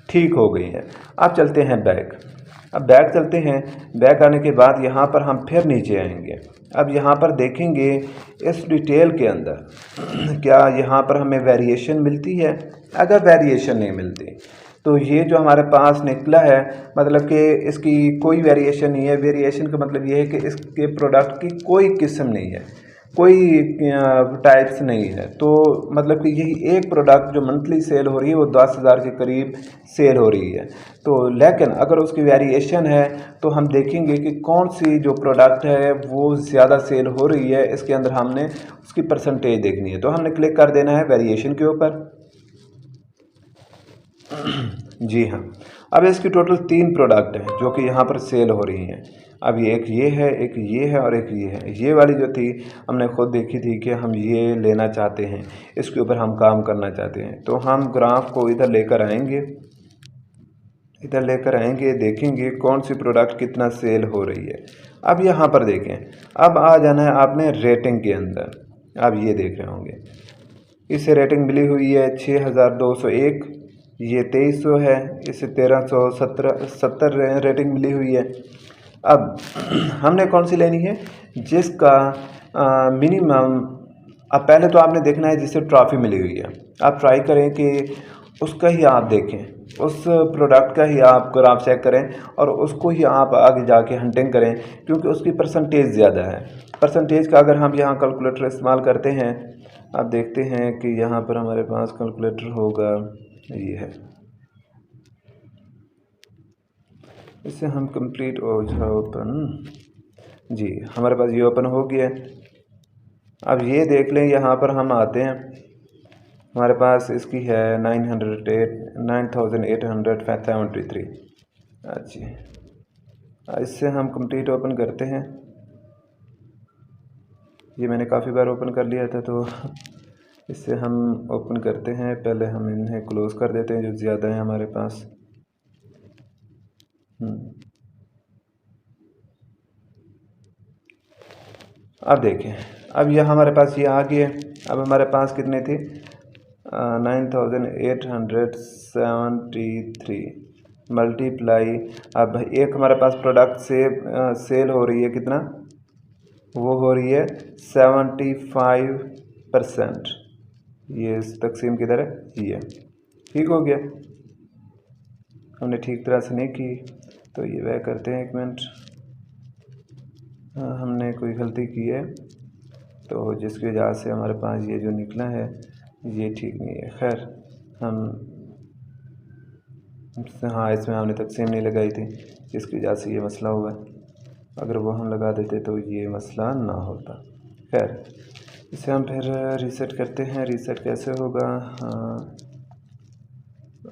ठीक हो गई हैं। अब चलते हैं बैक। अब बैक चलते हैं। बैक आने के बाद यहाँ पर हम फिर नीचे आएंगे। अब यहाँ पर देखेंगे इस डिटेल के अंदर क्या यहाँ पर हमें वेरिएशन मिलती है। अगर वेरिएशन नहीं मिलती तो ये जो हमारे पास निकला है मतलब कि इसकी कोई वेरिएशन नहीं है। वेरिएशन का मतलब ये है कि इसके प्रोडक्ट की कोई किस्म नहीं है, कोई टाइप्स नहीं है। तो मतलब कि यही एक प्रोडक्ट जो मंथली सेल हो रही है वो 10,000 के करीब सेल हो रही है। तो लेकिन अगर उसकी वेरिएशन है तो हम देखेंगे कि कौन सी जो प्रोडक्ट है वो ज़्यादा सेल हो रही है। इसके अंदर हमने उसकी परसेंटेज देखनी है, तो हमने क्लिक कर देना है वेरिएशन के ऊपर। जी हाँ, अब इसकी टोटल 3 प्रोडक्ट हैं जो कि यहाँ पर सेल हो रही हैं। अब एक ये है, एक ये है और एक ये है। ये वाली जो थी हमने खुद देखी थी कि हम ये लेना चाहते हैं, इसके ऊपर हम काम करना चाहते हैं। तो हम ग्राफ को इधर लेकर आएंगे, देखेंगे कौन सी प्रोडक्ट कितना सेल हो रही है। अब यहाँ पर देखें, अब आ जाना है आपने रेटिंग के अंदर। अब ये देख रहे होंगे इसे रेटिंग मिली हुई है 6,201, ये 2300 है, इसे 1,370 रेटिंग मिली हुई है। अब हमने कौन सी लेनी है जिसका मिनिमम। अब पहले तो आपने देखना है जिससे ट्रॉफी मिली हुई है। आप ट्राई करें कि उसका ही आप देखें, उस प्रोडक्ट का ही आप ग्राफ चेक करें और उसको ही आप आगे जाके हंटिंग करें, क्योंकि उसकी परसेंटेज ज़्यादा है। परसेंटेज का अगर हम यहाँ कैलकुलेटर इस्तेमाल करते हैं, आप देखते हैं कि यहाँ पर हमारे पास कैलकुलेटर होगा, ये है, इससे हम कंप्लीट ओपन, जी हमारे पास ये ओपन हो गया है। अब ये देख लें, यहाँ पर हम आते हैं, हमारे पास इसकी है 9,873। अच्छा, इससे हम कंप्लीट ओपन करते हैं। ये मैंने काफ़ी बार ओपन कर लिया था, तो इससे हम ओपन करते हैं। पहले हम इन्हें क्लोज़ कर देते हैं जो ज़्यादा है हमारे पास। अब देखें, अब यह हमारे पास ये आ गया। अब हमारे पास कितने थे 9,873 मल्टीप्लाई। अब एक हमारे पास प्रोडक्ट से सेल हो रही है कितना, वो हो रही है 75%। ये तकसीम किधर है, ये ठीक हो गया। हमने ठीक तरह से नहीं की, तो ये वह करते हैं, 1 मिनट। हमने कोई गलती की है तो जिसकी वजह से हमारे पास ये जो निकला है ये ठीक नहीं है। खैर हम हाँ, इसमें हमने तकसीम नहीं लगाई थी जिसकी वजह से ये मसला हुआ। अगर वो हम लगा देते तो ये मसला ना होता। खैर इसे हम फिर रीसेट करते हैं। रीसेट कैसे होगा, हाँ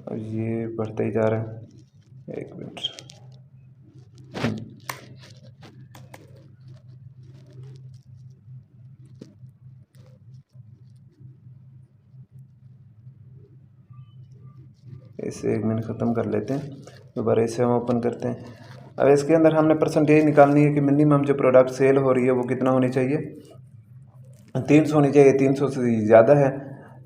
ये बढ़ता ही जा रहा है, 1 मिनट। इसे 1 मिनट ख़त्म कर लेते हैं, दोबारा इसे हम ओपन करते हैं। अब इसके अंदर हमने परसेंटेज निकालनी है कि मिनिमम जो प्रोडक्ट सेल हो रही है वो कितना होनी चाहिए, 300 होनी चाहिए। 300 से ज़्यादा है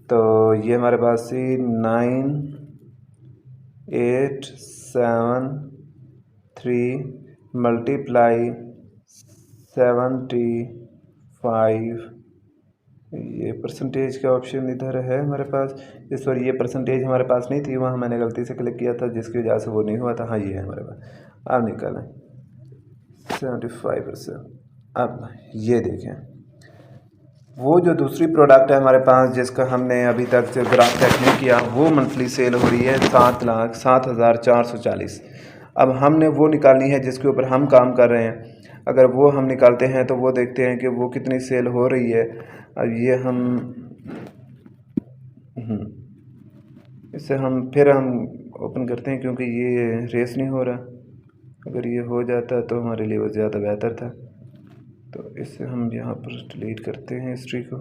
तो ये हमारे पास 9,873 मल्टीप्लाई 75। ये परसेंटेज का ऑप्शन इधर है हमारे पास। इस बार ये परसेंटेज हमारे पास नहीं थी, वहाँ मैंने गलती से क्लिक किया था जिसकी वजह से वो नहीं हुआ था। हाँ ये है हमारे पास। अब निकालें 75%। अब ये देखें वो जो दूसरी प्रोडक्ट है हमारे पास जिसका हमने अभी तक जो ग्राफ चेक नहीं किया, वो मंथली सेल हो रही है 7,07,440। अब हमने वो निकालनी है जिसके ऊपर हम काम कर रहे हैं। अगर वो हम निकालते हैं तो वो देखते हैं कि वो कितनी सेल हो रही है। अब ये हम इससे हम ओपन करते हैं, क्योंकि ये रेस नहीं हो रहा। अगर ये हो जाता तो हमारे लिए वो ज़्यादा बेहतर था। तो इससे हम यहाँ पर डिलीट करते हैं हिस्ट्री को।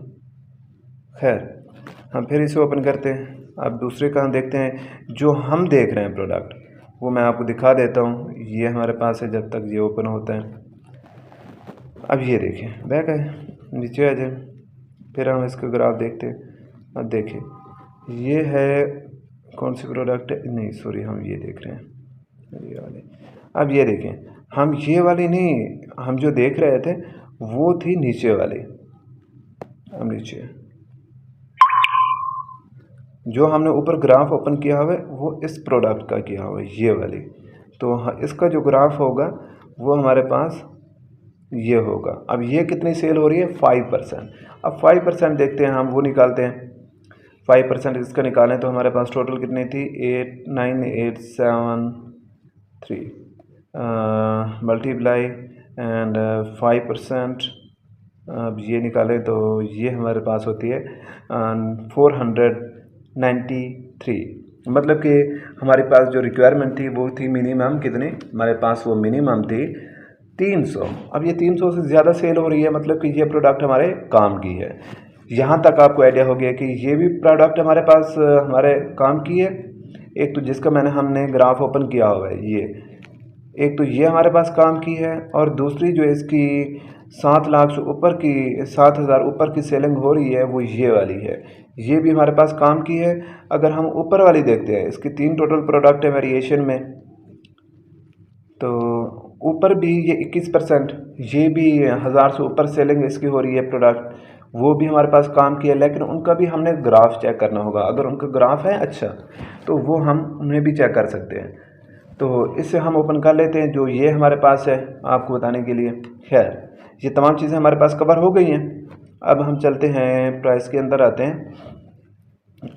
खैर, हम फिर इसे ओपन करते हैं। अब दूसरे का हम देखते हैं, जो हम देख रहे हैं प्रोडक्ट वो मैं आपको दिखा देता हूँ। ये हमारे पास है जब तक ये ओपन होता है। अब ये देखें, बैक है, नीचे आ जाए, फिर हम इसका ग्राफ देखते हैं। अब देखें, ये है कौन सी प्रोडक्ट है, नहीं सॉरी, हम ये देख रहे हैं ये वाली। अब ये देखें, हम ये वाली नहीं, हम जो देख रहे थे वो थी नीचे वाली। अब नीचे जो हमने ऊपर ग्राफ ओपन किया हुआ है वो इस प्रोडक्ट का किया हुआ है, ये वाली। तो इसका जो ग्राफ होगा वो हमारे पास ये होगा। अब ये कितनी सेल हो रही है, 5%। अब 5% देखते हैं, हम वो निकालते हैं। 5% इसका निकालें तो हमारे पास टोटल कितनी थी, 89873 मल्टीप्लाई एंड 5%। अब ये निकालें तो ये हमारे पास होती है 493। मतलब कि हमारे पास जो रिक्वायरमेंट थी वो थी मिनिमम कितनी, हमारे पास वो मिनिमम थी 300। अब ये 300 से ज़्यादा सेल हो रही है, मतलब कि ये प्रोडक्ट हमारे काम की है। यहाँ तक आपको आइडिया हो गया कि ये भी प्रोडक्ट हमारे पास हमारे काम की है। एक तो जिसका हमने ग्राफ ओपन किया हुआ है ये, एक तो ये हमारे पास काम की है, और दूसरी जो इसकी 7 लाख से ऊपर की 7,000 ऊपर की सेलिंग हो रही है वो ये वाली है, ये भी हमारे पास काम की है। अगर हम ऊपर वाली देखते हैं, इसकी 3 टोटल प्रोडक्ट है वेरिएशन में, तो ऊपर भी ये 21%, ये भी 1,000 से ऊपर सेलिंग इसकी हो रही है प्रोडक्ट, वो भी हमारे पास काम किया। लेकिन उनका भी हमने ग्राफ चेक करना होगा। अगर उनका ग्राफ है अच्छा तो वो हम उन्हें भी चेक कर सकते हैं। तो इससे हम ओपन कर लेते हैं जो ये हमारे पास है आपको बताने के लिए। खैर, ये तमाम चीज़ें हमारे पास कवर हो गई हैं। अब हम चलते हैं प्राइस के अंदर आते हैं।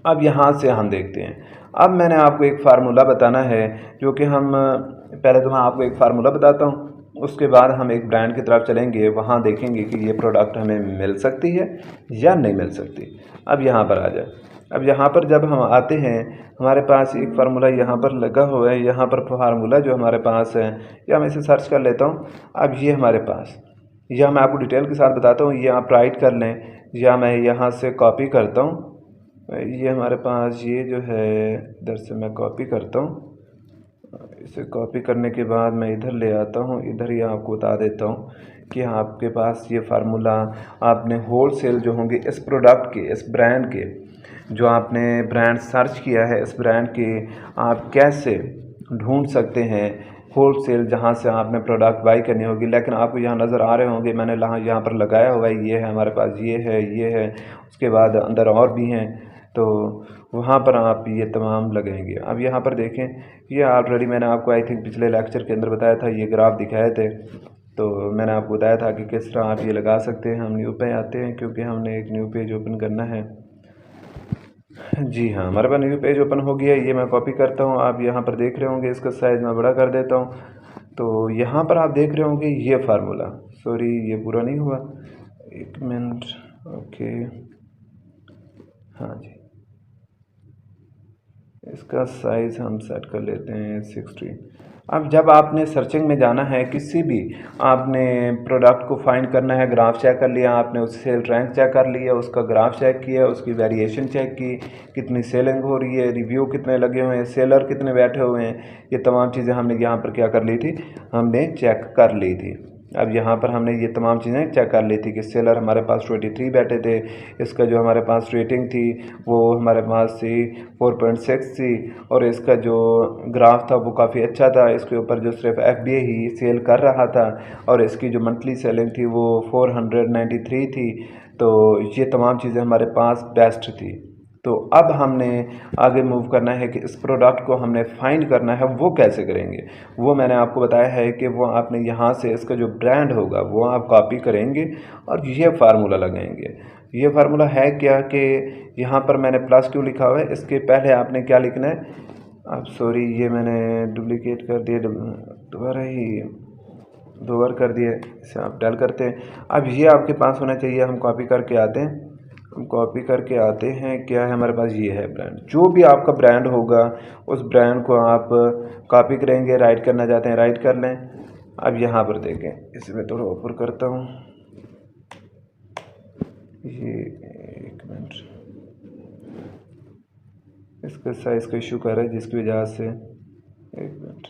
अब यहाँ से हम देखते हैं, अब मैंने आपको एक फार्मूला बताना है, जो कि हम पहले तो मैं आपको एक फार्मूला बताता हूँ, उसके बाद हम एक ब्रांड की तरफ चलेंगे, वहाँ देखेंगे कि ये प्रोडक्ट हमें मिल सकती है या नहीं मिल सकती। अब यहाँ पर आ जाए। अब यहाँ पर जब हम आते हैं, हमारे पास एक फार्मूला यहाँ पर लगा हुआ है। यहाँ पर फार्मूला जो हमारे पास है, या मैं इसे सर्च कर लेता हूँ। अब ये हमारे पास, यह मैं आपको डिटेल के साथ बताता हूँ, ये आप राइट कर लें, या मैं यहाँ से कॉपी करता हूँ। ये हमारे पास ये जो है, इधर से मैं कॉपी करता हूँ। इसे कॉपी करने के बाद मैं इधर ले आता हूँ, इधर ही आपको बता देता हूँ कि आपके पास ये फार्मूला आपने होल सेल जो होंगे इस प्रोडक्ट के, इस ब्रांड के, जो आपने ब्रांड सर्च किया है इस ब्रांड के, आप कैसे ढूंढ सकते हैं होल सेल जहाँ से आपने प्रोडक्ट बाई करनी होगी। लेकिन आपको यहाँ नज़र आ रहे होंगे, मैंने यहाँ पर लगाया हुआ है, ये है हमारे पास, ये है, उसके बाद अंदर और भी हैं, तो वहाँ पर आप ये तमाम लगेंगे। अब यहाँ पर देखें, ये ऑलरेडी मैंने आपको आई थिंक पिछले लेक्चर के अंदर बताया था, ये ग्राफ दिखाए थे। तो मैंने आपको बताया था कि किस तरह आप ये लगा सकते हैं। हम न्यू पे आते हैं, क्योंकि हमने एक न्यू पेज ओपन करना है। जी हाँ, हमारे पास न्यू पेज ओपन हो गया। ये मैं कॉपी करता हूँ, आप यहाँ पर देख रहे होंगे, इसका साइज़ मैं बड़ा कर देता हूँ। तो यहाँ पर आप देख रहे होंगे ये फार्मूला, सॉरी ये पूरा नहीं हुआ, एक मिनट, ओके, हाँ जी, इसका साइज़ हम सेट कर लेते हैं 16। अब जब आपने सर्चिंग में जाना है, किसी भी आपने प्रोडक्ट को फाइंड करना है, ग्राफ चेक कर लिया आपने, उस सेल रैंक चेक कर लिया, उसका ग्राफ चेक किया, उसकी वेरिएशन चेक की, कितनी सेलिंग हो रही है, रिव्यू कितने लगे हुए हैं, सेलर कितने बैठे हुए हैं, ये तमाम चीज़ें हमने यहाँ पर क्या कर ली थी, हमने चेक कर ली थी। अब यहाँ पर हमने ये तमाम चीज़ें चेक कर ली थी कि सेलर हमारे पास 23 बैठे थे, इसका जो हमारे पास रेटिंग थी वो हमारे पास थी 4.6 थी, और इसका जो ग्राफ था वो काफ़ी अच्छा था, इसके ऊपर जो सिर्फ FBA ही सेल कर रहा था, और इसकी जो मंथली सेलिंग थी वो 493 थी। तो ये तमाम चीज़ें हमारे पास बेस्ट थी। तो अब हमने आगे मूव करना है कि इस प्रोडक्ट को हमने फाइंड करना है। वो कैसे करेंगे, वो मैंने आपको बताया है कि वो आपने यहाँ से इसका जो ब्रांड होगा वो आप कॉपी करेंगे और ये फार्मूला लगाएंगे। ये फार्मूला है क्या कि यहाँ पर मैंने प्लस क्यों लिखा हुआ है, इसके पहले आपने क्या लिखना है, अब सॉरी ये मैंने डुप्लीकेट कर दिया, दो बार कर दिए, इसे आप डाल करते हैं। अब ये आपके पास होना चाहिए, हम कॉपी करके आते हैं, क्या है हमारे पास, ये है ब्रांड। जो भी आपका ब्रांड होगा उस ब्रांड को आप कॉपी करेंगे, राइट करना चाहते हैं राइट कर लें। अब यहाँ पर देखें, इसमें थोड़ा ऊपर करता हूँ, ये एक मिनट, इसका साइज़ का इशू कर रहा है जिसकी वजह से, एक मिनट,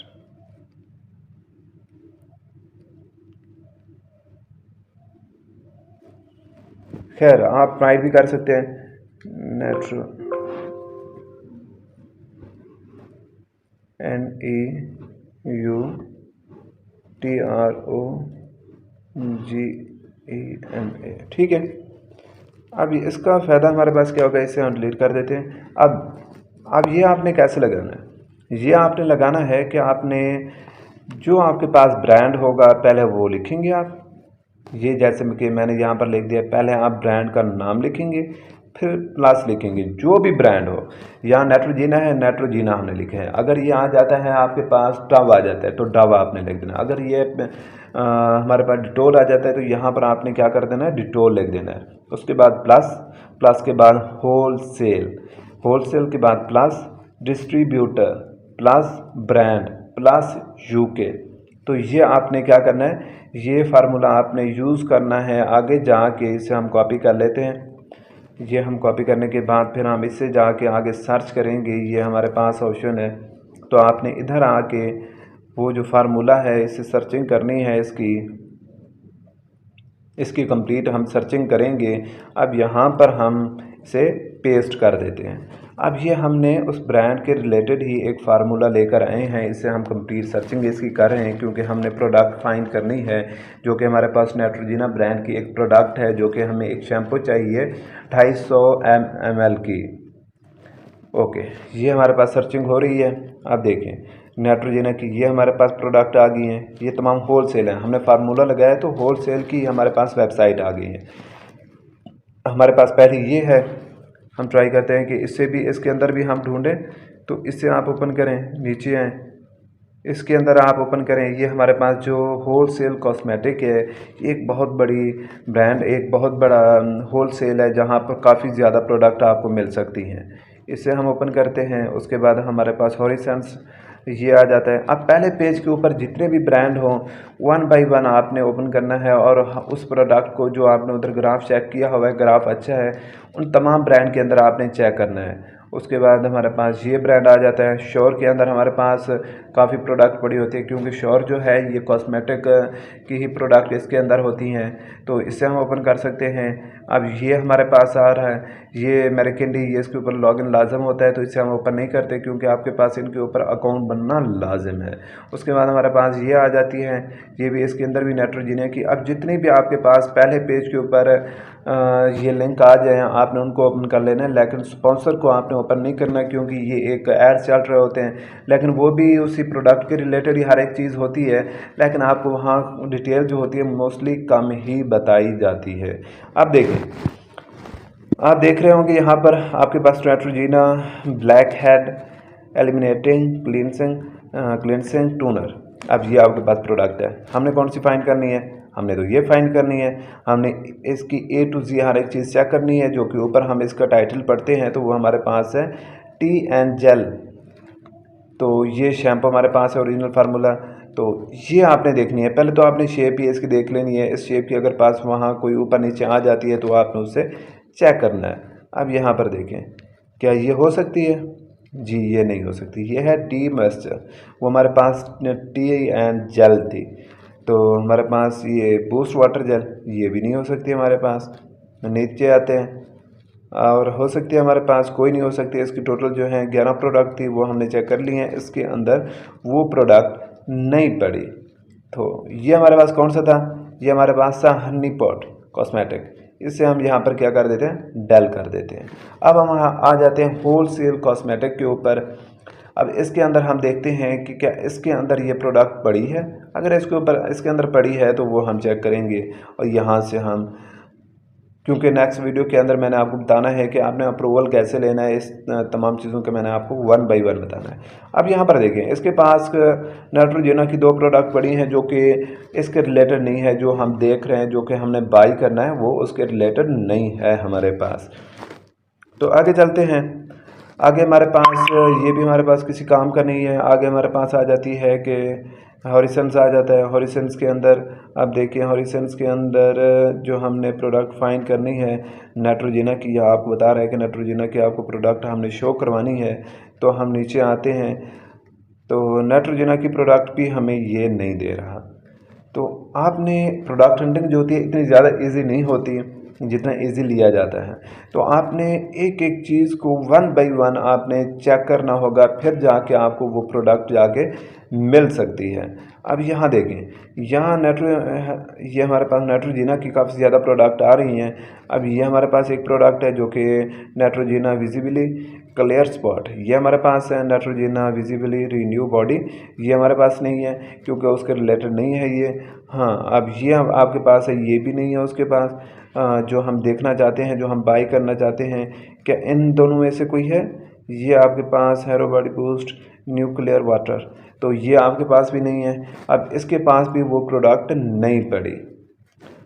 खैर आप राइट भी कर सकते हैं, नेट्रो NEUTROGEMA, ठीक है। अब इसका फ़ायदा हमारे पास क्या होगा, इसे हम डिलीट कर देते हैं। अब ये आपने कैसे लगाना है, ये आपने लगाना है कि आपने जो आपके पास ब्रांड होगा पहले वो लिखेंगे आप, ये जैसे कि मैंने यहाँ पर लिख दिया, पहले आप ब्रांड का नाम लिखेंगे, फिर प्लस लिखेंगे जो भी ब्रांड हो। यहाँ नेट्रोजीना है, नेट्रोजीना हमने लिखा है। अगर ये आ जाता है आपके पास डव आ जाता है तो डव आपने लिख देना। अगर ये हमारे पास डिटोल आ जाता है तो यहाँ पर आपने क्या कर देना है, डिटोल लिख देना है। उसके बाद प्लस के बाद होलसेल के बाद plus distributor plus brand plus UK. तो ये आपने क्या करना है, ये फार्मूला आपने यूज़ करना है आगे जाके। इसे हम कॉपी कर लेते हैं, ये हम कॉपी करने के बाद फिर हम इससे जाके आगे सर्च करेंगे, ये हमारे पास ऑप्शन है। तो आपने इधर आके वो जो फार्मूला है इससे सर्चिंग करनी है, इसकी कंप्लीट हम सर्चिंग करेंगे। अब यहाँ पर हम इसे पेस्ट कर देते हैं। अब ये हमने उस ब्रांड के रिलेटेड ही एक फार्मूला लेकर आए हैं, इसे हम कंप्लीट सर्चिंग इसकी कर रहे हैं क्योंकि हमने प्रोडक्ट फाइंड करनी है जो कि हमारे पास नेट्रोजीना ब्रांड की एक प्रोडक्ट है, जो कि हमें एक शैम्पू चाहिए 250 ml की। ओके, ये हमारे पास सर्चिंग हो रही है। अब देखें नेट्रोजीना की ये हमारे पास प्रोडक्ट आ गई हैं, ये तमाम होलसेल हैं। हमने फार्मूला लगाया तो होलसेल की हमारे पास वेबसाइट आ गई है। हमारे पास पहले ये है, हम ट्राई करते हैं कि इससे भी, इसके अंदर भी हम ढूंढें। तो इससे आप ओपन करें, नीचे आएँ, इसके अंदर आप ओपन करें। ये हमारे पास जो होलसेल कॉस्मेटिक है, एक बहुत बड़ी ब्रांड, एक बहुत बड़ा होलसेल है जहाँ पर काफ़ी ज़्यादा प्रोडक्ट आपको मिल सकती हैं। इसे हम ओपन करते हैं। उसके बाद हमारे पास हॉरिजॉन्टल ये आ जाता है। अब पहले पेज के ऊपर जितने भी ब्रांड हों 1 बाय 1 आपने ओपन करना है और उस प्रोडक्ट को जो आपने उधर ग्राफ चेक किया हुआ है, ग्राफ अच्छा है, उन तमाम ब्रांड के अंदर आपने चेक करना है। उसके बाद हमारे पास ये ब्रांड आ जाता है। श्योर के अंदर हमारे पास काफ़ी प्रोडक्ट पड़ी होती है क्योंकि श्योर जो है ये कॉस्मेटिक की ही प्रोडक्ट इसके अंदर होती हैं, तो इसे हम ओपन कर सकते हैं। अब ये हमारे पास आ रहा है, ये अमेरिकन ये इसके ऊपर लॉगिन लाजम होता है, तो इसे हम ओपन नहीं करते क्योंकि आपके पास इनके ऊपर अकाउंट बनना लाजिम है। उसके बाद हमारे पास ये आ जाती है, ये भी इसके अंदर भी नेट्रोजीना की। अब जितनी भी आपके पास पहले पेज के ऊपर ये लिंक आ जाए आपने उनको ओपन कर लेना है, लेकिन स्पॉन्सर को आपने ओपन नहीं करना क्योंकि ये एक ऐड चल रहे होते हैं, लेकिन वो भी उसी प्रोडक्ट के रिलेटेड ही हर एक चीज़ होती है, लेकिन आपको वहाँ डिटेल जो होती है मोस्टली कम ही बताई जाती है। अब देखें, आप देख रहे होंगे यहाँ पर आपके पास Neutrogena blackhead eliminating cleansing toner. अब ये आपके पास प्रोडक्ट है, हमने कौन सी फाइंड करनी है, हमने तो ये फाइंड करनी है। हमने इसकी A to Z हर एक चीज़ चेक करनी है, जो कि ऊपर हम इसका टाइटल पढ़ते हैं तो वो हमारे पास है टी एंड जेल। तो ये शैम्पू हमारे पास है, ओरिजिनल फार्मूला। तो ये आपने देखनी है, पहले तो आपने शेप ही इसकी देख लेनी है। इस शेप की अगर पास वहाँ कोई ऊपर नीचे आ जाती है तो आपने उसे चेक करना है। अब यहाँ पर देखें, क्या ये हो सकती है, जी ये नहीं हो सकती। ये है टी मॉइस्चर, वो हमारे पास टी एंड जेल थी। तो हमारे पास ये बूस्ट वाटर जेल, ये भी नहीं हो सकती हमारे पास। नीचे आते हैं और हो सकती है हमारे पास कोई नहीं हो सकती। इसकी टोटल जो है 11 प्रोडक्ट थी, वो हमने चेक कर ली हैं, इसके अंदर वो प्रोडक्ट नहीं पड़ी। तो ये हमारे पास कौन सा था, ये हमारे पास था हनी पॉट कॉस्मेटिक। इससे हम यहाँ पर क्या कर देते हैं, डेल कर देते हैं। अब हम आ जाते हैं होलसेल कॉस्मेटिक के ऊपर। अब इसके अंदर हम देखते हैं कि क्या इसके अंदर ये प्रोडक्ट पड़ी है। अगर इसके ऊपर इसके अंदर पड़ी है तो वो हम चेक करेंगे और यहाँ से हम क्योंकि नेक्स्ट वीडियो के अंदर मैंने आपको बताना है कि आपने अप्रूवल कैसे लेना है। इस तमाम चीज़ों के मैंने आपको 1 बाय 1 बताना है। अब यहाँ पर देखें, इसके पास नेट्रोजेना की 2 प्रोडक्ट पड़ी हैं जो कि इसके रिलेटेड नहीं है। जो हम देख रहे हैं, जो कि हमने बाई करना है, वो उसके रिलेटेड नहीं है हमारे पास। तो आगे चलते हैं। आगे हमारे पास ये भी हमारे पास किसी काम का नहीं है। आगे हमारे पास आ जाती है कि हॉरिसेंस आ जाता है। हॉरिसेंस के अंदर आप देखिए, हॉरिसेंस के अंदर जो हमने प्रोडक्ट फाइंड करनी है नेट्रोजेना की, या आपको बता रहा है कि नेट्रोजेना की आपको प्रोडक्ट हमने शो करवानी है। तो हम नीचे आते हैं, तो नेट्रोजेना की प्रोडक्ट भी हमें ये नहीं दे रहा। तो आपने प्रोडक्ट हंटिंग जो होती है इतनी ज़्यादा इजी नहीं होती जितना इजी लिया जाता है। तो आपने एक एक चीज़ को 1 बाय 1 आपने चेक करना होगा, फिर जाके आपको वो प्रोडक्ट जाके मिल सकती है। अब यहाँ देखें, यहाँ ये हमारे पास नेट्रोजेना की काफ़ी ज़्यादा प्रोडक्ट आ रही हैं। अब ये हमारे पास एक प्रोडक्ट है जो कि नेट्रोजेना विजिबली क्लियर स्पॉट, ये हमारे पास है। नेट्रोजेना विजिबली रिन्यू बॉडी, ये हमारे पास नहीं है क्योंकि उसके रिलेटेड नहीं है ये। हाँ, अब ये आपके पास है, ये भी नहीं है उसके पास। जो हम देखना चाहते हैं, जो हम बाई करना चाहते हैं, क्या इन दोनों में से कोई है? ये आपके पास hero body boost nuclear water, तो ये आपके पास भी नहीं है। अब इसके पास भी वो प्रोडक्ट नहीं पड़ी।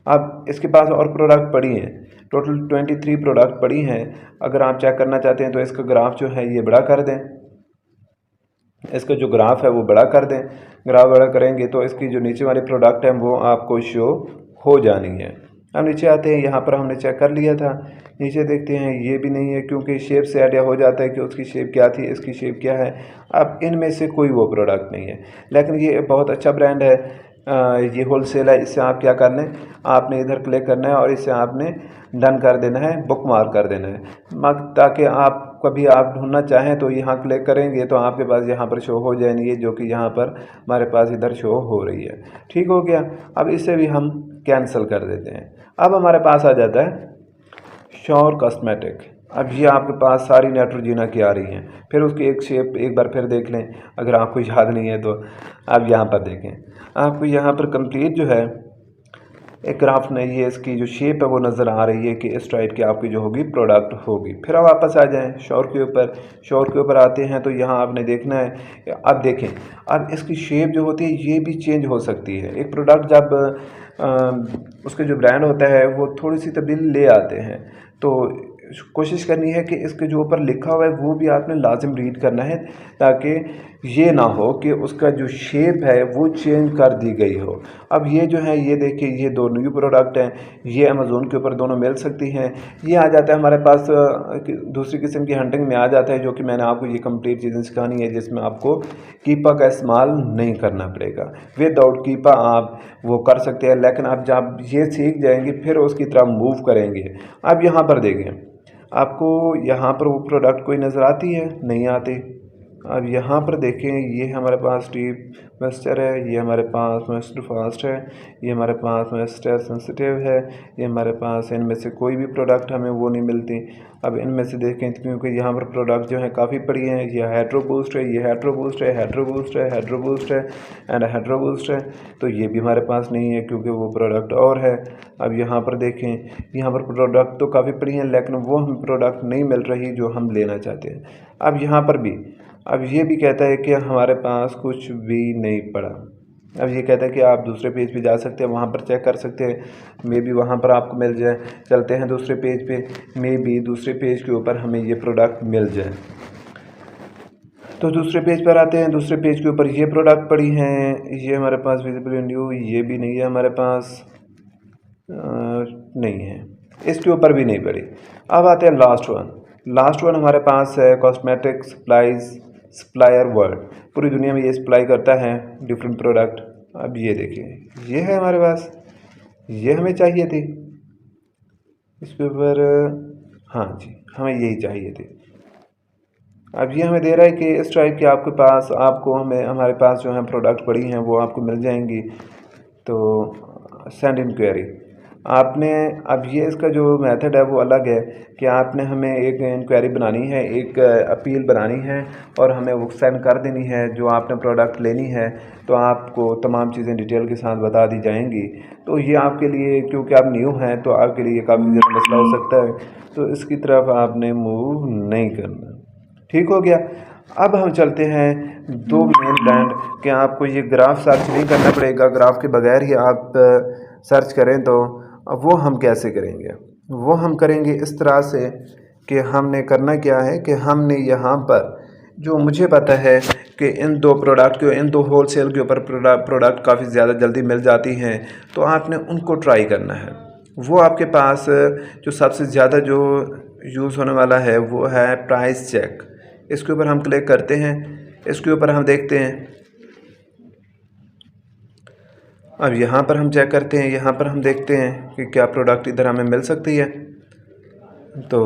अब इसके पास और प्रोडक्ट पड़ी हैं, टोटल 23 प्रोडक्ट पड़ी हैं। अगर आप चेक करना चाहते हैं तो इसका ग्राफ जो है ये बड़ा कर दें, इसका जो ग्राफ है वो बड़ा कर दें। ग्राफ बड़ा करेंगे तो इसकी जो नीचे वाली प्रोडक्ट है वो आपको शो हो जानी है। अब नीचे आते हैं, यहाँ पर हमने चेक कर लिया था। नीचे देखते हैं, ये भी नहीं है क्योंकि शेप से आइडिया हो जाता है कि उसकी शेप क्या थी, इसकी शेप क्या है। अब इनमें से कोई वो प्रोडक्ट नहीं है, लेकिन ये बहुत अच्छा ब्रांड है। ये होलसेल है। इससे आप क्या कर लें, आपने इधर क्लिक करना है और इससे आपने डन कर देना है, बुक मार्क कर देना है, ताकि आप कभी आप ढूंढना चाहें तो यहाँ क्लिक करेंगे तो आपके पास यहाँ पर शो हो जाएंगे, जो कि यहाँ पर हमारे पास इधर शो हो रही है। ठीक हो गया। अब इसे भी हम कैंसिल कर देते हैं। अब हमारे पास आ जाता है श्योर कॉस्मेटिक। अब ये आपके पास सारी नेट्रोजेना की आ रही हैं। फिर उसकी एक शेप एक बार फिर देख लें, अगर आपको याद नहीं है तो आप यहाँ पर देखें। आपको यहाँ पर कंप्लीट जो है एक ग्राफ में ये इसकी जो शेप है वो नज़र आ रही है कि इस टाइप की आपकी जो होगी प्रोडक्ट होगी। फिर आप वापस आ जाएं श्योर के ऊपर। श्योर के ऊपर आते हैं तो यहाँ आपने देखना है। अब देखें, अब इसकी शेप जो होती है ये भी चेंज हो सकती है। एक प्रोडक्ट जब उसके जो ब्रांड होता है वो थोड़ी सी तब्दीली ले आते हैं, तो कोशिश करनी है कि इसके जो ऊपर लिखा हुआ है वो भी आपने लाजिम रीड करना है, ताकि ये ना हो कि उसका जो शेप है वो चेंज कर दी गई हो। अब ये जो है, ये देखिए, ये 2 न्यू प्रोडक्ट हैं। ये अमेज़ोन के ऊपर दोनों मिल सकती हैं। ये आ जाता है हमारे पास दूसरी किस्म की हंटिंग में आ जाता है, जो कि मैंने आपको ये कंप्लीट चीज़ें सिखानी है, जिसमें आपको कीपा का इस्तेमाल नहीं करना पड़ेगा। विदाउट कीपा आप वो कर सकते हैं, लेकिन आप जब ये सीख जाएंगे फिर उसकी तरफ मूव करेंगे। अब यहाँ पर देखें, आपको यहाँ पर वो प्रोडक्ट कोई नज़र आती है? नहीं आती। अब यहाँ पर देखें, ये हमारे पास डीप मॉइस्चर है, ये हमारे पास मॉइस्चर फास्ट है, ये हमारे पास मॉइस्चर सेंसिटिव है, ये हमारे पास इनमें से कोई भी प्रोडक्ट हमें वो नहीं मिलती। अब इनमें से देखें, क्योंकि यहाँ पर प्रोडक्ट जो है काफ़ी पड़ी हैं। ये हाइड्रो बूस्ट है, ये हाइड्रो बूस्ट है, हाइड्रो बूस्ट है, हाइड्रो बूस्ट है एंड हाइड्रो बूस्ट है। तो ये भी हमारे पास नहीं है क्योंकि वो प्रोडक्ट और है। अब यहाँ पर देखें, यहाँ पर प्रोडक्ट तो काफ़ी पड़ी हैं, लेकिन वो हमें प्रोडक्ट नहीं मिल रही जो हम लेना चाहते हैं। अब यहाँ पर भी, अब ये भी कहता है कि हमारे पास कुछ भी नहीं पड़ा। अब ये कहता है कि आप दूसरे पेज पे जा सकते हैं, वहाँ पर चेक कर सकते हैं, मे बी वहाँ पर आपको मिल जाए। चलते हैं दूसरे पेज पे, मे बी दूसरे पेज के ऊपर हमें ये प्रोडक्ट मिल जाए। तो दूसरे पेज पर आते हैं। दूसरे पेज के ऊपर ये प्रोडक्ट पड़ी हैं। ये हमारे पास विजिबल न्यू, ये भी नहीं है हमारे पास, नहीं है। इसके ऊपर भी नहीं पड़ी। अब आते हैं लास्ट वन। लास्ट वन हमारे पास है कॉस्मेटिक सप्लायर वर्ल्ड। पूरी दुनिया में ये सप्लाई करता है डिफरेंट प्रोडक्ट। अब ये देखिए, ये है हमारे पास, ये हमें चाहिए थी इसके ऊपर। हाँ जी, हमें यही चाहिए थी। अब ये हमें दे रहा है कि इस टाइप की आपके पास, आपको हमें हमारे पास जो है प्रोडक्ट पड़ी हैं वो आपको मिल जाएंगी। तो सेंड इंक्वायरी। आपने अब ये इसका जो मेथड है वो अलग है कि आपने हमें एक इंक्वायरी बनानी है, एक अपील बनानी है और हमें वो सेंड कर देनी है। जो आपने प्रोडक्ट लेनी है तो आपको तमाम चीज़ें डिटेल के साथ बता दी जाएंगी। तो ये आपके लिए, क्योंकि आप न्यू हैं, तो आपके लिए काफ़ी ज़्यादा मसला हो सकता है, तो इसकी तरफ आपने मूव नहीं करना। ठीक हो गया। अब हम चलते हैं दो मेन ब्रांड कि आपको ये ग्राफ सर्च नहीं करना पड़ेगा, ग्राफ के बगैर ही आप सर्च करें। तो अब वो हम कैसे करेंगे? वो हम करेंगे इस तरह से कि हमने करना क्या है कि हमने यहाँ पर जो मुझे पता है कि इन दो प्रोडक्ट के, इन दो होलसेल के ऊपर प्रोडक्ट काफ़ी ज़्यादा जल्दी मिल जाती हैं, तो आपने उनको ट्राई करना है। वो आपके पास जो सबसे ज़्यादा जो यूज़ होने वाला है वो है प्राइस चेक। इसके ऊपर हम क्लिक करते हैं, इसके ऊपर हम देखते हैं। अब यहाँ पर हम चेक करते हैं, यहाँ पर हम देखते हैं कि क्या प्रोडक्ट इधर हमें मिल सकती है। तो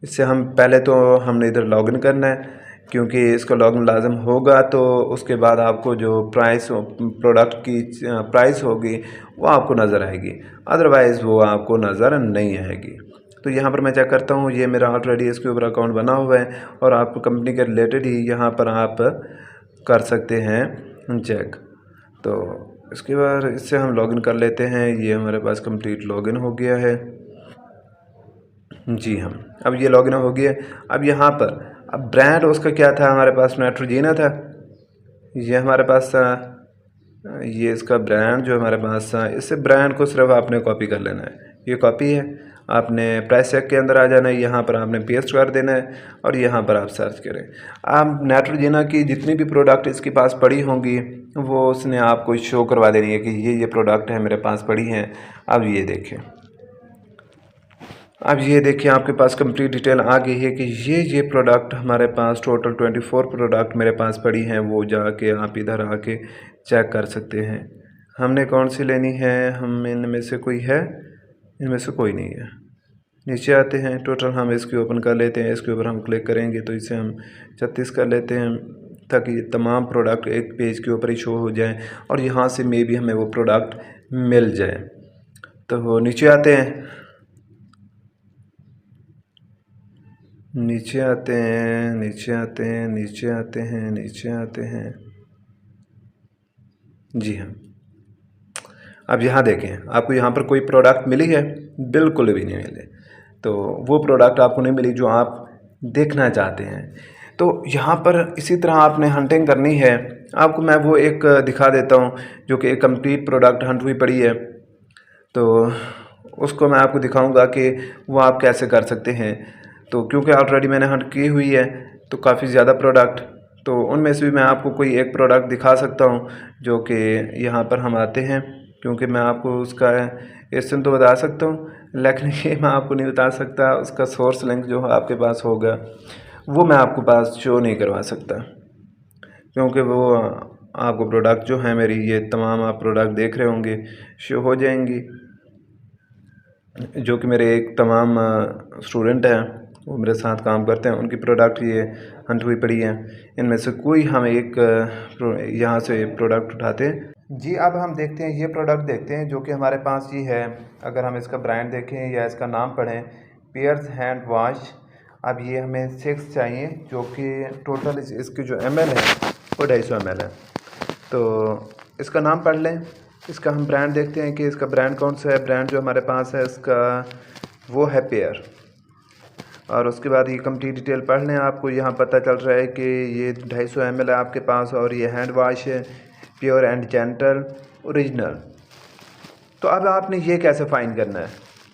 इससे हम पहले तो हमने इधर लॉगिन करना है, क्योंकि इसका लॉगिन लाजम होगा। तो उसके बाद आपको जो प्राइस प्रोडक्ट की प्राइस होगी वो आपको नज़र आएगी, अदरवाइज़ वो आपको नज़र नहीं आएगी। तो यहाँ पर मैं चेक करता हूँ, ये मेरा ऑलरेडी इसके ऊपर अकाउंट बना हुआ है और आप कंपनी के रिलेटेड ही यहाँ पर आप कर सकते हैं चेक। तो इसके बाद इससे हम लॉगिन कर लेते हैं। ये हमारे पास कंप्लीट लॉगिन हो गया है जी। हम अब ये लॉगिन हो गया। अब यहाँ पर अब ब्रांड उसका क्या था, हमारे पास नेट्रोजीना था। ये हमारे पास ये इसका ब्रांड जो हमारे पास था, इससे ब्रांड को सिर्फ आपने कॉपी कर लेना है। ये कॉपी है, आपने प्राइस चेक के अंदर आ जाना है, यहाँ पर आपने पेस्ट कर देना है और यहाँ पर आप सर्च करें। आप नेट्रोजीना की जितनी भी प्रोडक्ट इसके पास पड़ी होंगी वो उसने आपको शो करवा देनी है कि ये प्रोडक्ट है मेरे पास पड़ी हैं। अब ये देखें, अब ये देखिए आपके पास कंप्लीट डिटेल आ गई है कि ये प्रोडक्ट हमारे पास टोटल 24 प्रोडक्ट मेरे पास पड़ी हैं। वो जाके आप इधर आके चेक कर सकते हैं हमने कौन सी लेनी है। हम इनमें से कोई है, इनमें से कोई नहीं है। नीचे आते हैं, टोटल हम इसके ओपन कर लेते हैं। इसके ऊपर हम क्लिक करेंगे तो इसे हम 36 कर लेते हैं, ताकि तमाम प्रोडक्ट एक पेज के ऊपर ही शो हो जाए और यहाँ से मे भी हमें वो प्रोडक्ट मिल जाए। तो नीचे आते हैं, नीचे आते हैं, नीचे आते हैं, नीचे आते हैं, नीचे आते हैं जी हाँ। अब यहाँ देखें, आपको यहाँ पर कोई प्रोडक्ट मिली है? बिल्कुल भी नहीं मिले। तो वो प्रोडक्ट आपको नहीं मिली जो आप देखना चाहते हैं। तो यहाँ पर इसी तरह आपने हंटिंग करनी है। आपको मैं वो एक दिखा देता हूँ जो कि एक कंप्लीट प्रोडक्ट हंट हुई पड़ी है। तो उसको मैं आपको दिखाऊंगा कि वो आप कैसे कर सकते हैं। तो क्योंकि ऑलरेडी मैंने हंट की हुई है तो काफ़ी ज़्यादा प्रोडक्ट, तो उनमें से भी मैं आपको कोई एक प्रोडक्ट दिखा सकता हूँ जो कि यहाँ पर हम आते हैं। क्योंकि मैं आपको उसका एस्टिमेट तो बता सकता हूँ, लेकिन ये मैं आपको नहीं बता सकता उसका सोर्स लिंक जो आपके पास होगा वो मैं आपको पास शो नहीं करवा सकता, क्योंकि वो आपको प्रोडक्ट जो है मेरी ये तमाम आप प्रोडक्ट देख रहे होंगे शो हो जाएंगी, जो कि मेरे एक तमाम स्टूडेंट हैं वो मेरे साथ काम करते हैं, उनकी प्रोडक्ट ये हंट हुई पड़ी है। इनमें से कोई हम एक यहाँ से प्रोडक्ट उठाते हैं जी। अब हम देखते हैं, ये प्रोडक्ट देखते हैं जो कि हमारे पास ये है। अगर हम इसका ब्रांड देखें या इसका नाम पढ़ें, पियर्स हैंड वॉश। अब ये हमें 6 चाहिए, जो कि टोटल इसकी जो ml है वो 250 ml है। तो इसका नाम पढ़ लें। इसका हम ब्रांड देखते हैं कि इसका ब्रांड कौन सा है। ब्रांड जो हमारे पास है इसका वो है पेयर। और उसके बाद ये कंप्लीट डिटेल पढ़ लें। आपको यहाँ पता चल रहा है कि ये 250 ml है आपके पास और ये हैंड वॉश है, प्योर एंड जेंटल ओरिजिनल। तो अब आपने ये कैसे फाइंड करना है?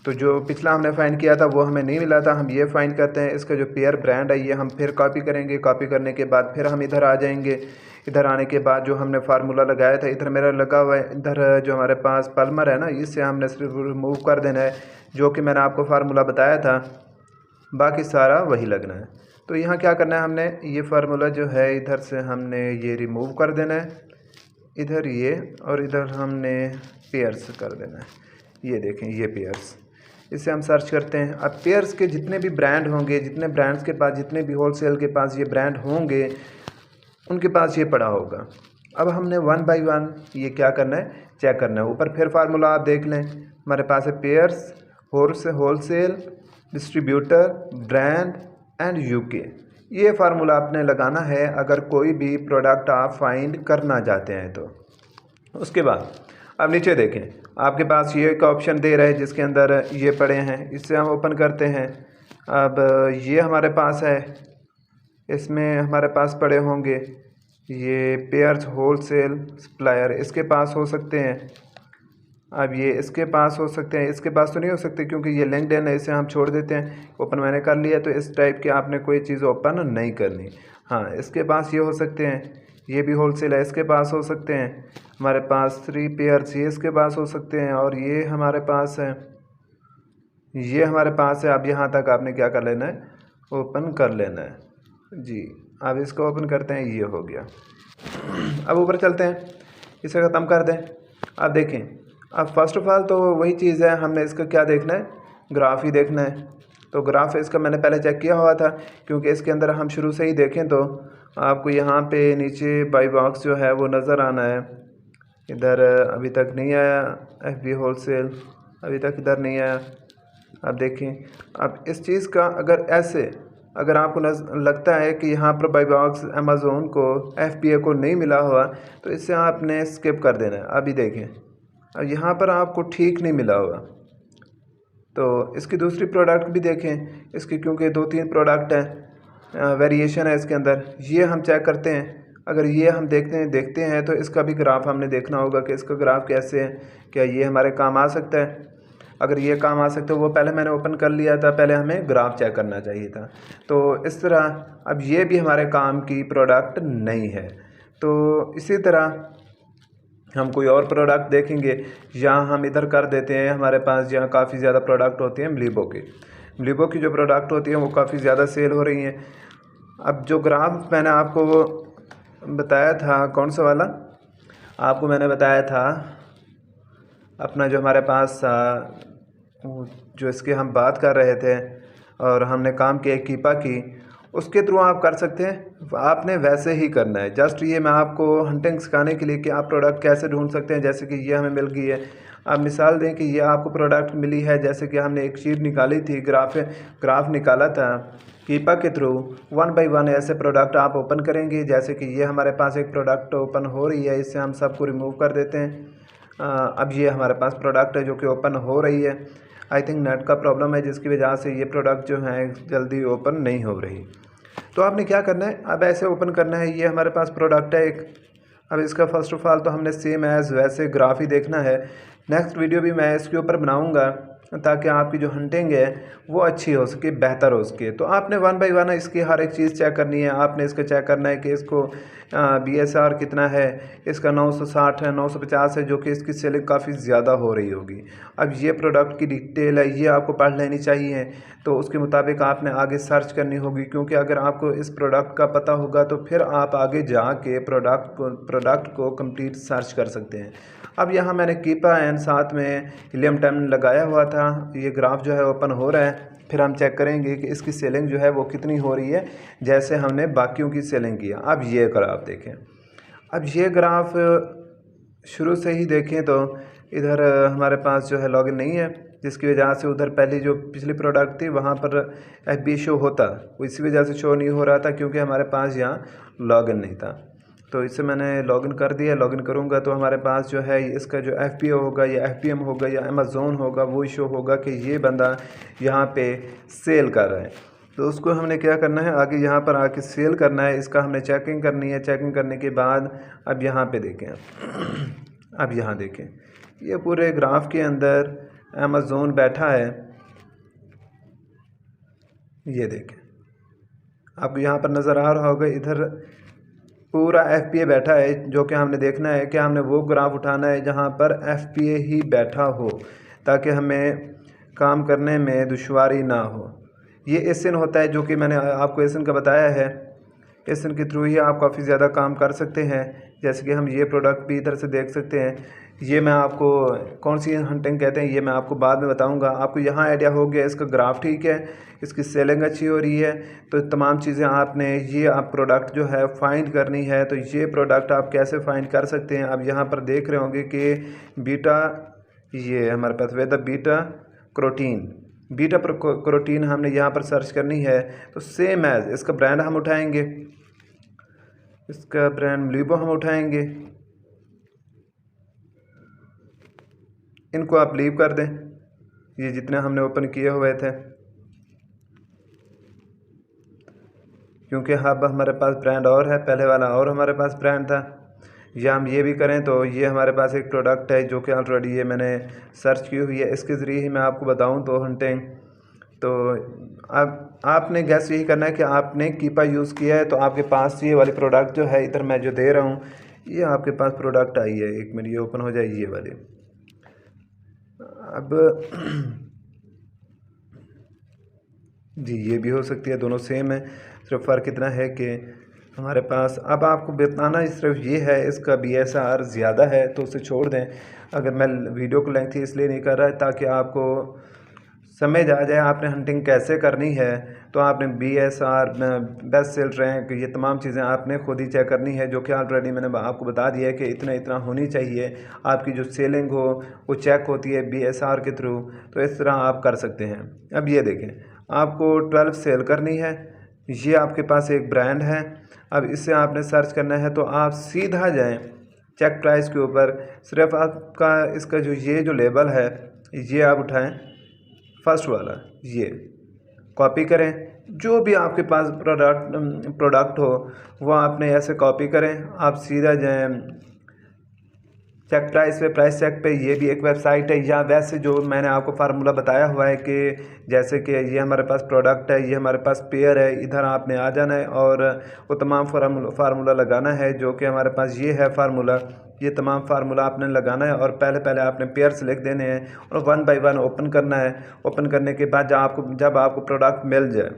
तो जो पिछला हमने फाइंड किया था वो हमें नहीं मिला था, हम ये फाइंड करते हैं। इसका जो पेयर ब्रांड है ये हम फिर कॉपी करेंगे। कॉपी करने के बाद फिर हम इधर आ जाएंगे। इधर आने के बाद जो हमने फार्मूला लगाया था, इधर मेरा लगा हुआ है, इधर जो हमारे पास पल्मर है ना, इससे हमने सिर्फ रिमूव कर देना है, जो कि मैंने आपको फार्मूला बताया था, बाकी सारा वही लगना है। तो यहाँ क्या करना है, हमने ये फार्मूला जो है इधर से हमने ये रिमूव कर देना है, इधर ये, और इधर हमने पेयर्स कर देना है। ये देखें, ये पेयर्स, इसे हम सर्च करते हैं। अब पेयर्स के जितने भी ब्रांड होंगे, जितने ब्रांड्स के पास, जितने भी होलसेल के पास ये ब्रांड होंगे, उनके पास ये पड़ा होगा। अब हमने 1 बाय 1 ये क्या करना है, चेक करना है। ऊपर फिर फार्मूला आप देख लें, हमारे पास है pairs, wholesale, distributor, brand and UK. ये फार्मूला आपने लगाना है अगर कोई भी प्रोडक्ट आप फाइंड करना चाहते हैं तो। उसके बाद अब नीचे देखें, आपके पास ये एक ऑप्शन दे रहा है जिसके अंदर ये पड़े हैं, इससे हम ओपन करते हैं। अब ये हमारे पास है, इसमें हमारे पास पड़े होंगे ये पेयर्स होलसेल सप्लायर, इसके पास हो सकते हैं। अब ये इसके पास हो सकते हैं, इसके पास तो नहीं हो सकते क्योंकि ये लिंक्डइन है, इसे हम छोड़ देते हैं। ओपन मैंने कर लिया, तो इस टाइप की आपने कोई चीज़ ओपन नहीं करनी। हाँ, इसके पास ये हो सकते हैं, ये भी होलसेल है, इसके पास हो सकते हैं। हमारे पास 3 पेयर्स, ये इसके पास हो सकते हैं, और ये हमारे पास है, ये हमारे पास है। अब यहाँ तक आपने क्या कर लेना है, ओपन कर लेना है जी। अब इसको ओपन करते हैं, ये हो गया। अब ऊपर चलते हैं, इसे ख़त्म कर दें। अब देखें, अब फर्स्ट ऑफ ऑल तो वही चीज़ है, हमने इसका क्या देखना है, ग्राफ ही देखना है। तो ग्राफ इसका मैंने पहले चेक किया हुआ था, क्योंकि इसके अंदर हम शुरू से ही देखें तो आपको यहाँ पे नीचे बाई बॉक्स जो है वो नज़र आना है। इधर अभी तक नहीं आया, FB होलसेल अभी तक इधर नहीं आया। अब देखें, अब इस चीज़ का अगर आपको लगता है कि यहाँ पर बाई बॉक्स अमेज़ोन को FBA को नहीं मिला हुआ, तो इससे आपने स्किप कर देना है। अभी देखें, अब यहाँ पर आपको ठीक नहीं मिला हुआ, तो इसकी दूसरी प्रोडक्ट भी देखें इसकी, क्योंकि 2-3 प्रोडक्ट हैं, वेरिएशन है इसके अंदर। ये हम चेक करते हैं, अगर ये हम देखते हैं तो इसका भी ग्राफ हमने देखना होगा कि इसका ग्राफ कैसे है, क्या ये हमारे काम आ सकता है। अगर ये काम आ सकता है, वो पहले मैंने ओपन कर लिया था, पहले हमें ग्राफ चेक करना चाहिए था। तो इस तरह अब ये भी हमारे काम की प्रोडक्ट नहीं है। तो इसी तरह हम कोई और प्रोडक्ट देखेंगे, यहाँ हम इधर कर देते हैं, हमारे पास जहाँ काफ़ी ज़्यादा प्रोडक्ट होती हैं मलीबो की जो प्रोडक्ट होती हैं वो काफ़ी ज़्यादा सेल हो रही हैं। अब जो ग्राफ मैंने आपको बताया था, कौन सा वाला आपको मैंने बताया था, अपना जो हमारे पास जो इसके हम बात कर रहे थे और हमने काम किया कीपा की, उसके थ्रू आप कर सकते हैं। आपने वैसे ही करना है। जस्ट ये मैं आपको हंटिंग सिखाने के लिए कि आप प्रोडक्ट कैसे ढूंढ सकते हैं। जैसे कि ये हमें मिल गई है, आप मिसाल दें कि ये आपको प्रोडक्ट मिली है, जैसे कि हमने एक शीट निकाली थी, ग्राफ निकाला था कीपा के थ्रू। 1 बाई 1 ऐसे प्रोडक्ट आप ओपन करेंगे। जैसे कि ये हमारे पास एक प्रोडक्ट ओपन हो रही है, इससे हम सबको रिमूव कर देते हैं। अब ये हमारे पास प्रोडक्ट है जो कि ओपन हो रही है। आई थिंक नेट का प्रॉब्लम है जिसकी वजह से ये प्रोडक्ट जो है जल्दी ओपन नहीं हो रही। तो आपने क्या करना है, अब ऐसे ओपन करना है। ये हमारे पास प्रोडक्ट है एक। अब इसका फर्स्ट ऑफ ऑल तो हमने सेम एज़ वैसे ग्राफ ही देखना है। नेक्स्ट वीडियो भी मैं इसके ऊपर बनाऊंगा ताकि आपकी जो हंटिंग है वो अच्छी हो सके, बेहतर हो सके। तो आपने 1 बाई 1 इसकी हर एक चीज़ चेक करनी है। आपने इसका चेक करना है कि इसको BSR कितना है, इसका 960 है, 950 है, जो कि इसकी सेलिंग काफ़ी ज़्यादा हो रही होगी। अब ये प्रोडक्ट की डिटेल है, ये आपको पढ़ लेनी चाहिए। तो उसके मुताबिक आपने आगे सर्च करनी होगी, क्योंकि अगर आपको इस प्रोडक्ट का पता होगा तो फिर आप आगे जाके प्रोडक्ट को कंप्लीट सर्च कर सकते हैं। अब यहाँ मैंने कीपा एंड साथ में हीलियम 10 लगाया हुआ था। ये ग्राफ जो है ओपन हो रहा है, फिर हम चेक करेंगे कि इसकी सेलिंग जो है वो कितनी हो रही है, जैसे हमने बाकियों की सेलिंग किया। अब ये ग्राफ देखें, अब ये ग्राफ शुरू से ही देखें तो इधर हमारे पास जो है लॉगिन नहीं है, जिसकी वजह से उधर पहली जो पिछली प्रोडक्ट थी वहाँ पर FB शो होता, वो इसी वजह से शो नहीं हो रहा था क्योंकि हमारे पास यहाँ लॉगिन नहीं था। तो इससे मैंने लॉगिन कर दिया। लॉगिन करूँगा तो हमारे पास जो है इसका जो FBA होगा या FBM होगा या अमेज़ोन होगा, वो शो होगा कि ये बंदा यहाँ पे सेल कर रहा है। तो उसको हमने क्या करना है, आगे यहाँ पर आके सेल करना है। इसका हमने चेकिंग करनी है। चेकिंग करने के बाद अब यहाँ पे देखें, अब यहाँ देखें, ये पूरे ग्राफ के अंदर अमेज़ोन बैठा है। ये देखें, आपको यहाँ पर नज़र आ रहा होगा, इधर पूरा FBA बैठा है। जो कि हमने देखना है कि हमने वो ग्राफ उठाना है जहाँ पर FBA ही बैठा हो, ताकि हमें काम करने में दुश्वारी ना हो। ये एसिन होता है, जो कि मैंने आपको एसिन का बताया है। एसिन के थ्रू ही आप काफ़ी ज़्यादा काम कर सकते हैं। जैसे कि हम ये प्रोडक्ट भी इधर से देख सकते हैं, ये मैं आपको कौन सी हंटिंग कहते हैं ये मैं आपको बाद में बताऊंगा। आपको यहाँ आइडिया हो गया इसका ग्राफ ठीक है, इसकी सेलिंग अच्छी हो रही है, तो तमाम चीज़ें आपने ये आप प्रोडक्ट जो है फाइंड करनी है। तो ये प्रोडक्ट आप कैसे फाइंड कर सकते हैं, अब यहाँ पर देख रहे होंगे कि बीटा, ये हमारे पास वेदा बीटा कैरोटीन हमने यहाँ पर सर्च करनी है। तो सेम एज इसका ब्रांड हम उठाएंगे, इसका ब्रांड लीबो हम उठाएंगे, इनको आप लीव कर दें, ये जितने हमने ओपन किए हुए थे, क्योंकि अब हमारे पास ब्रांड और है, पहले वाला और हमारे पास ब्रांड था। या हम ये भी करें तो ये हमारे पास एक प्रोडक्ट है जो कि ऑलरेडी ये मैंने सर्च की हुई है, इसके ज़रिए ही मैं आपको बताऊं तो हंटिंग। तो अब आपने गैस यही करना है कि आपने कीपा यूज़ किया है तो आपके पास ये वाली प्रोडक्ट जो है इधर मैं जो दे रहा हूँ ये आपके पास प्रोडक्ट आई है। एक मिनट ये ओपन हो जाए ये वाली। अब जी ये भी हो सकती है, दोनों सेम है, सिर्फ फ़र्क इतना है कि हमारे पास अब आपको बताना सिर्फ ये है इसका BSR ज़्यादा है तो उसे छोड़ दें। अगर मैं वीडियो को लेंथी इसलिए नहीं कर रहा है ताकि आपको समझ आ जाए आपने हंटिंग कैसे करनी है। तो आपने BSR, बेस्ट सेल रैंक, ये तमाम चीज़ें आपने खुद ही चेक करनी है, जो कि ऑलरेडी मैंने आपको बता दिया है कि इतना इतना होनी चाहिए। आपकी जो सेलिंग हो वो चेक होती है BSR के थ्रू, तो इस तरह आप कर सकते हैं। अब ये देखें आपको 12 सेल करनी है, ये आपके पास एक ब्रांड है। अब इससे आपने सर्च करना है तो आप सीधा जाएं चेक प्राइस के ऊपर, सिर्फ आपका इसका जो ये जो लेबल है ये आप उठाएं, फर्स्ट वाला ये कॉपी करें, जो भी आपके पास प्रोडक्ट हो वो आपने ऐसे कॉपी करें। आप सीधा जाएं चेक प्राइस पे, प्राइस चेक पे, ये भी एक वेबसाइट है। या वैसे जो मैंने आपको फार्मूला बताया हुआ है कि जैसे कि ये हमारे पास प्रोडक्ट है, ये हमारे पास पेयर है, इधर आपने आ जाना है और वो तमाम फार्मूला लगाना है जो कि हमारे पास ये है फार्मूला। ये तमाम फार्मूला आपने लगाना है और पहले आपने पेयर्स लिख देने हैं और 1 बाय 1 ओपन करना है। ओपन करने के बाद जब आपको प्रोडक्ट मिल जाए,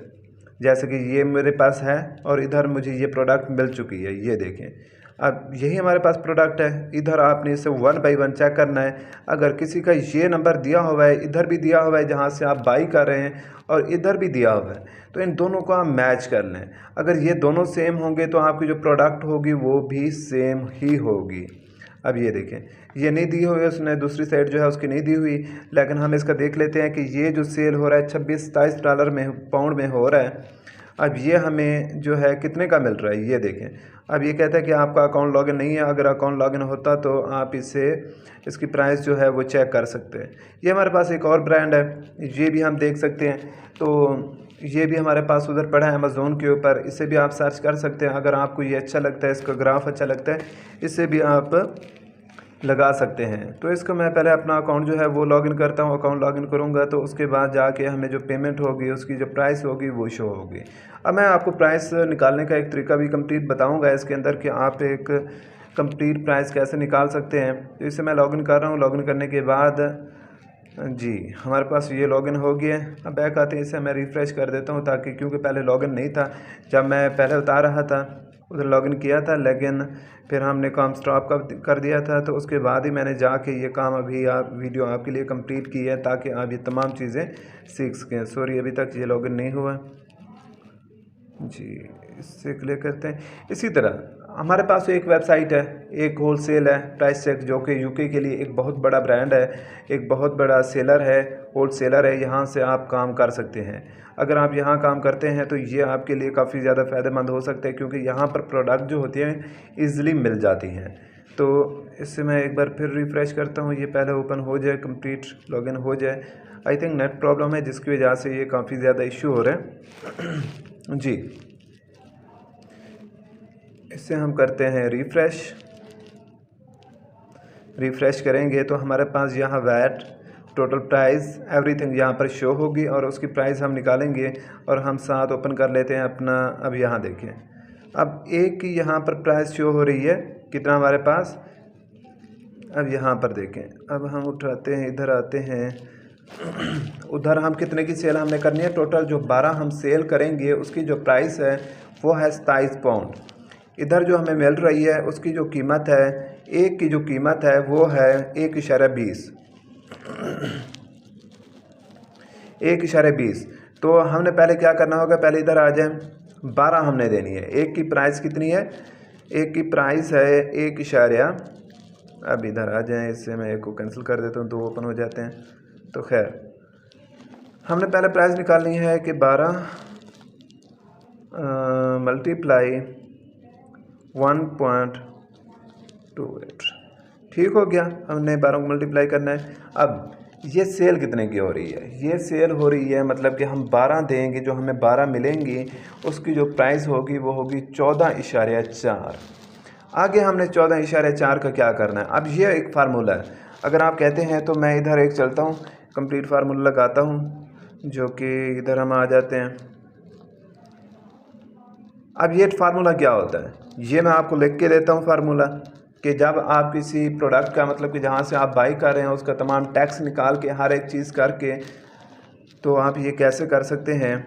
जैसे कि ये मेरे पास है और इधर मुझे ये प्रोडक्ट मिल चुकी है, ये देखें अब यही हमारे पास प्रोडक्ट है। इधर आपने इसे 1 बाय 1 चेक करना है। अगर किसी का ये नंबर दिया हुआ है, इधर भी दिया हुआ है जहाँ से आप बाई कर रहे हैं और इधर भी दिया हुआ है, तो इन दोनों को आप मैच कर लें। अगर ये दोनों सेम होंगे तो आपकी जो प्रोडक्ट होगी वो भी सेम ही होगी। अब ये देखें ये नहीं दी हुई, उसने दूसरी साइड जो है उसकी नहीं दी हुई, लेकिन हम इसका देख लेते हैं कि ये जो सेल हो रहा है 26-27 डॉलर में पाउंड में हो रहा है। अब ये हमें जो है कितने का मिल रहा है ये देखें। अब ये कहता है कि आपका अकाउंट लॉगिन नहीं है, अगर अकाउंट लॉगिन होता तो आप इसकी प्राइस जो है वो चेक कर सकते हैं। ये हमारे पास एक और ब्रांड है, ये भी हम देख सकते हैं। तो ये भी हमारे पास उधर पड़ा है अमेज़ोन के ऊपर, इसे भी आप सर्च कर सकते हैं। अगर आपको ये अच्छा लगता है, इसका ग्राफ अच्छा लगता है, इससे भी आप लगा सकते हैं। तो इसको मैं पहले अपना अकाउंट जो है वो लॉगिन करता हूँ। अकाउंट लॉगिन करूँगा तो उसके बाद जाके हमें जो पेमेंट होगी उसकी जो प्राइस होगी वो शो होगी। अब मैं आपको प्राइस निकालने का एक तरीका भी कंप्लीट बताऊँगा इसके अंदर कि आप एक कंप्लीट प्राइस कैसे निकाल सकते हैं। तो इसे मैं लॉगिन कर रहा हूँ। लॉगिन करने के बाद जी हमारे पास ये लॉगिन हो गया। अब बैक आते हैं, इसे मैं रिफ़्रेश कर देता हूँ ताकि, क्योंकि पहले लॉगिन नहीं था, जब मैं पहले बता रहा था उधर लॉगिन किया था, लेकिन फिर हमने काम स्टॉप कर दिया था। तो उसके बाद ही मैंने जाके ये काम अभी वीडियो आपके लिए कंप्लीट की है ताकि आप ये तमाम चीज़ें सीख सकें। सॉरी अभी तक ये लॉगिन नहीं हुआ जी, इससे क्लिक करते हैं। इसी तरह हमारे पास एक वेबसाइट है, एक होलसेल है प्राइस चेक, जो कि यूके के लिए एक बहुत बड़ा ब्रांड है, एक बहुत बड़ा सेलर है, होलसेलर है। यहाँ से आप काम कर सकते हैं। अगर आप यहाँ काम करते हैं तो ये आपके लिए काफ़ी ज़्यादा फ़ायदेमंद हो सकता है, क्योंकि यहाँ पर प्रोडक्ट जो होती हैं ईज़िली मिल जाती हैं। तो इससे मैं एक बार फिर रिफ़्रेश करता हूँ, ये पहले ओपन हो जाए, कंप्लीट लॉगिन हो जाए। आई थिंक नेट प्रॉब्लम है जिसकी वजह से ये काफ़ी ज़्यादा इशू हो रहे हैं जी। इससे हम करते हैं रिफ़्रेश करेंगे तो हमारे पास यहाँ वैट, टोटल प्राइस, एवरीथिंग यहाँ पर शो होगी और उसकी प्राइस हम निकालेंगे और हम साथ ओपन कर लेते हैं अपना। अब यहाँ देखें, अब एक की यहाँ पर प्राइस शो हो रही है, कितना हमारे पास। अब यहाँ पर देखें, अब हम उठाते हैं, इधर आते हैं, उधर हम कितने की सेल हमने करनी है। टोटल जो 12 हम सेल करेंगे उसकी जो प्राइस है वो है 27 पाउंड। इधर जो हमें मिल रही है उसकी जो कीमत है एक की जो कीमत है वो है 1.20, 1.20। तो हमने पहले क्या करना होगा, पहले इधर आ जाए, 12 हमने देनी है। एक की प्राइस कितनी है, एक की प्राइस है 1 अब इधर आ जाएं, इससे मैं एक को कैंसिल कर देता हूँ, 2 ओपन हो जाते हैं। तो खैर हमने पहले प्राइस निकालनी है कि 12 मल्टीप्लाई 1.28, ठीक हो गया। हमने 12 को मल्टीप्लाई करना है। अब ये सेल कितने की हो रही है, ये सेल हो रही है मतलब कि हम 12 देंगे, जो हमें 12 मिलेंगी उसकी जो प्राइस होगी वो होगी 14.4। आगे हमने 14.4 का क्या करना है। अब ये एक फार्मूला है, अगर आप कहते हैं तो मैं इधर एक चलता हूँ, कंप्लीट फार्मूला लगाता हूँ, जो कि इधर हम आ जाते हैं। अब ये फार्मूला क्या होता है, ये मैं आपको लिख के देता हूँ फार्मूला, कि जब आप किसी प्रोडक्ट का मतलब कि जहाँ से आप बाई कर रहे हैं उसका तमाम टैक्स निकाल के हर एक चीज़ करके, तो आप ये कैसे कर सकते हैं,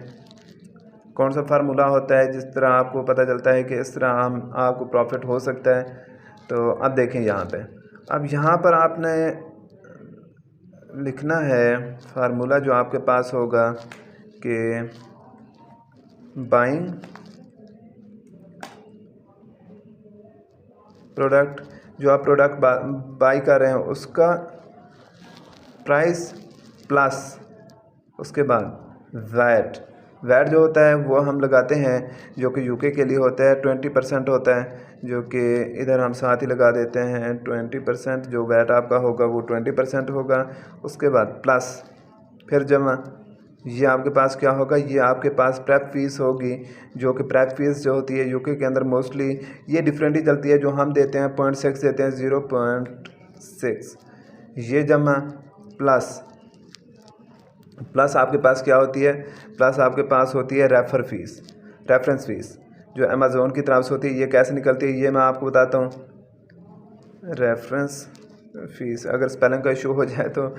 कौन सा फार्मूला होता है जिस तरह आपको पता चलता है कि इस तरह हम आपको प्रॉफिट हो सकता है। तो अब देखें यहाँ पे, अब यहाँ पर आपने लिखना है फार्मूला जो आपके पास होगा कि बाइंग प्रोडक्ट, जो आप प्रोडक्ट बाई कर रहे हैं उसका प्राइस प्लस उसके बाद वैट जो होता है वो हम लगाते हैं, जो कि यूके के लिए होता है 20% होता है, जो कि इधर हम साथ ही लगा देते हैं 20%। जो वैट आपका होगा वो 20% होगा। उसके बाद प्लस फिर जमा, ये आपके पास क्या होगा, ये आपके पास प्रेप फीस होगी, जो कि प्रेप फीस जो होती है यूके के अंदर मोस्टली ये डिफरेंट ही चलती है, जो हम देते हैं 0.6 देते हैं, 0.6। ये जमा प्लस आपके पास क्या होती है, प्लस आपके पास होती है रेफरेंस फ़ीस जो अमेज़ोन की तरफ से होती है। ये कैसे निकलती है ये मैं आपको बताता हूँ। रेफरेंस फ़ीस, अगर स्पेलिंग का इशू हो जाए तो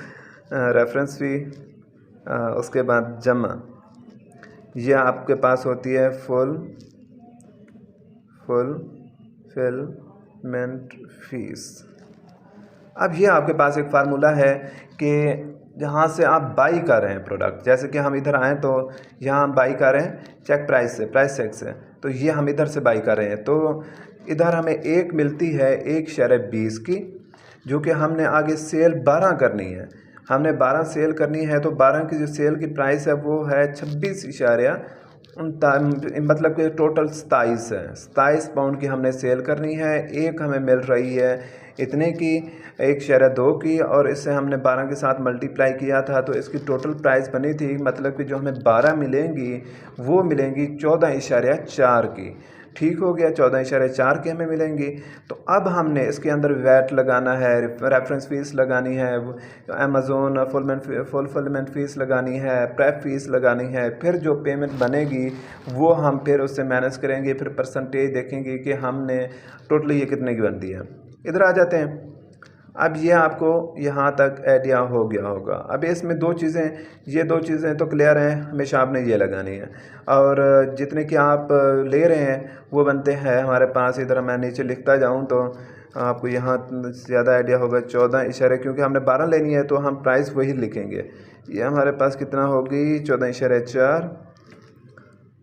रेफरेंस फ़ी, उसके बाद जमा, ये आपके पास होती है फुलफिलमेंट फ़ीस। अब ये आपके पास एक फार्मूला है कि जहाँ से आप बाई कर रहे हैं प्रोडक्ट, जैसे कि हम इधर आएँ तो यहाँ हम बाई कर रहे हैं चेक प्राइस से, प्राइस चेक से, तो ये हम इधर से बाई कर रहे हैं। तो इधर हमें एक मिलती है 1.20 की, जो कि हमने आगे सेल 12 करनी है, हमने 12 सेल करनी है। तो 12 की जो सेल की प्राइस है वो है 26 मतलब कि टोटल 27 है, 27 पाउंड की हमने सेल करनी है। एक हमें मिल रही है इतने की, 1.2 की, और इससे हमने 12 के साथ मल्टीप्लाई किया था, तो इसकी टोटल प्राइस बनी थी, मतलब कि जो हमें 12 मिलेंगी वो मिलेंगी 14.4 की। ठीक हो गया, 14.4 की हमें मिलेंगी। तो अब हमने इसके अंदर वैट लगाना है, रेफरेंस फ़ीस लगानी है, अमेज़ोन फुलफिलमेंट फ़ीस लगानी है, प्रेप फ़ीस लगानी है, फिर जो पेमेंट बनेगी वो हम फिर उससे मैनेज करेंगे, फिर परसेंटेज देखेंगे कि हमने टोटली ये कितने की बनती है। इधर आ जाते हैं। अब ये आपको यहाँ तक आइडिया हो गया होगा। अब इसमें ये दो चीज़ें तो क्लियर हैं, हमेशा आपने ये लगानी है, और जितने कि आप ले रहे हैं वो बनते हैं हमारे पास। इधर मैं नीचे लिखता जाऊँ तो आपको यहाँ ज़्यादा आइडिया होगा। 14 क्योंकि हमने 12 लेनी है तो हम प्राइस वही लिखेंगे। ये हमारे पास कितना होगी, 14.4,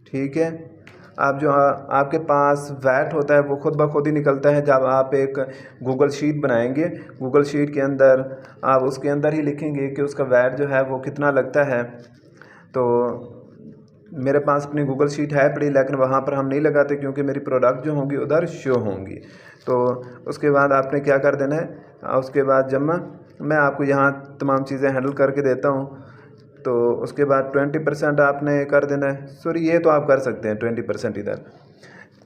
ठीक है। अब जो आपके पास वैट होता है वो खुद ब खुद ही निकलता है। जब आप एक गूगल शीट बनाएंगे, गूगल शीट के अंदर आप उसके अंदर ही लिखेंगे कि उसका वैट जो है वो कितना लगता है। तो मेरे पास अपनी गूगल शीट है पड़ी, लेकिन वहाँ पर हम नहीं लगाते क्योंकि मेरी प्रोडक्ट जो होंगी उधर शो होंगी। तो उसके बाद आपने क्या कर देना है, उसके बाद जब मैं आपको यहाँ तमाम चीज़ें हैंडल करके देता हूँ, तो उसके बाद 20% आपने कर देना है। सॉरी, ये तो आप कर सकते हैं 20% इधर,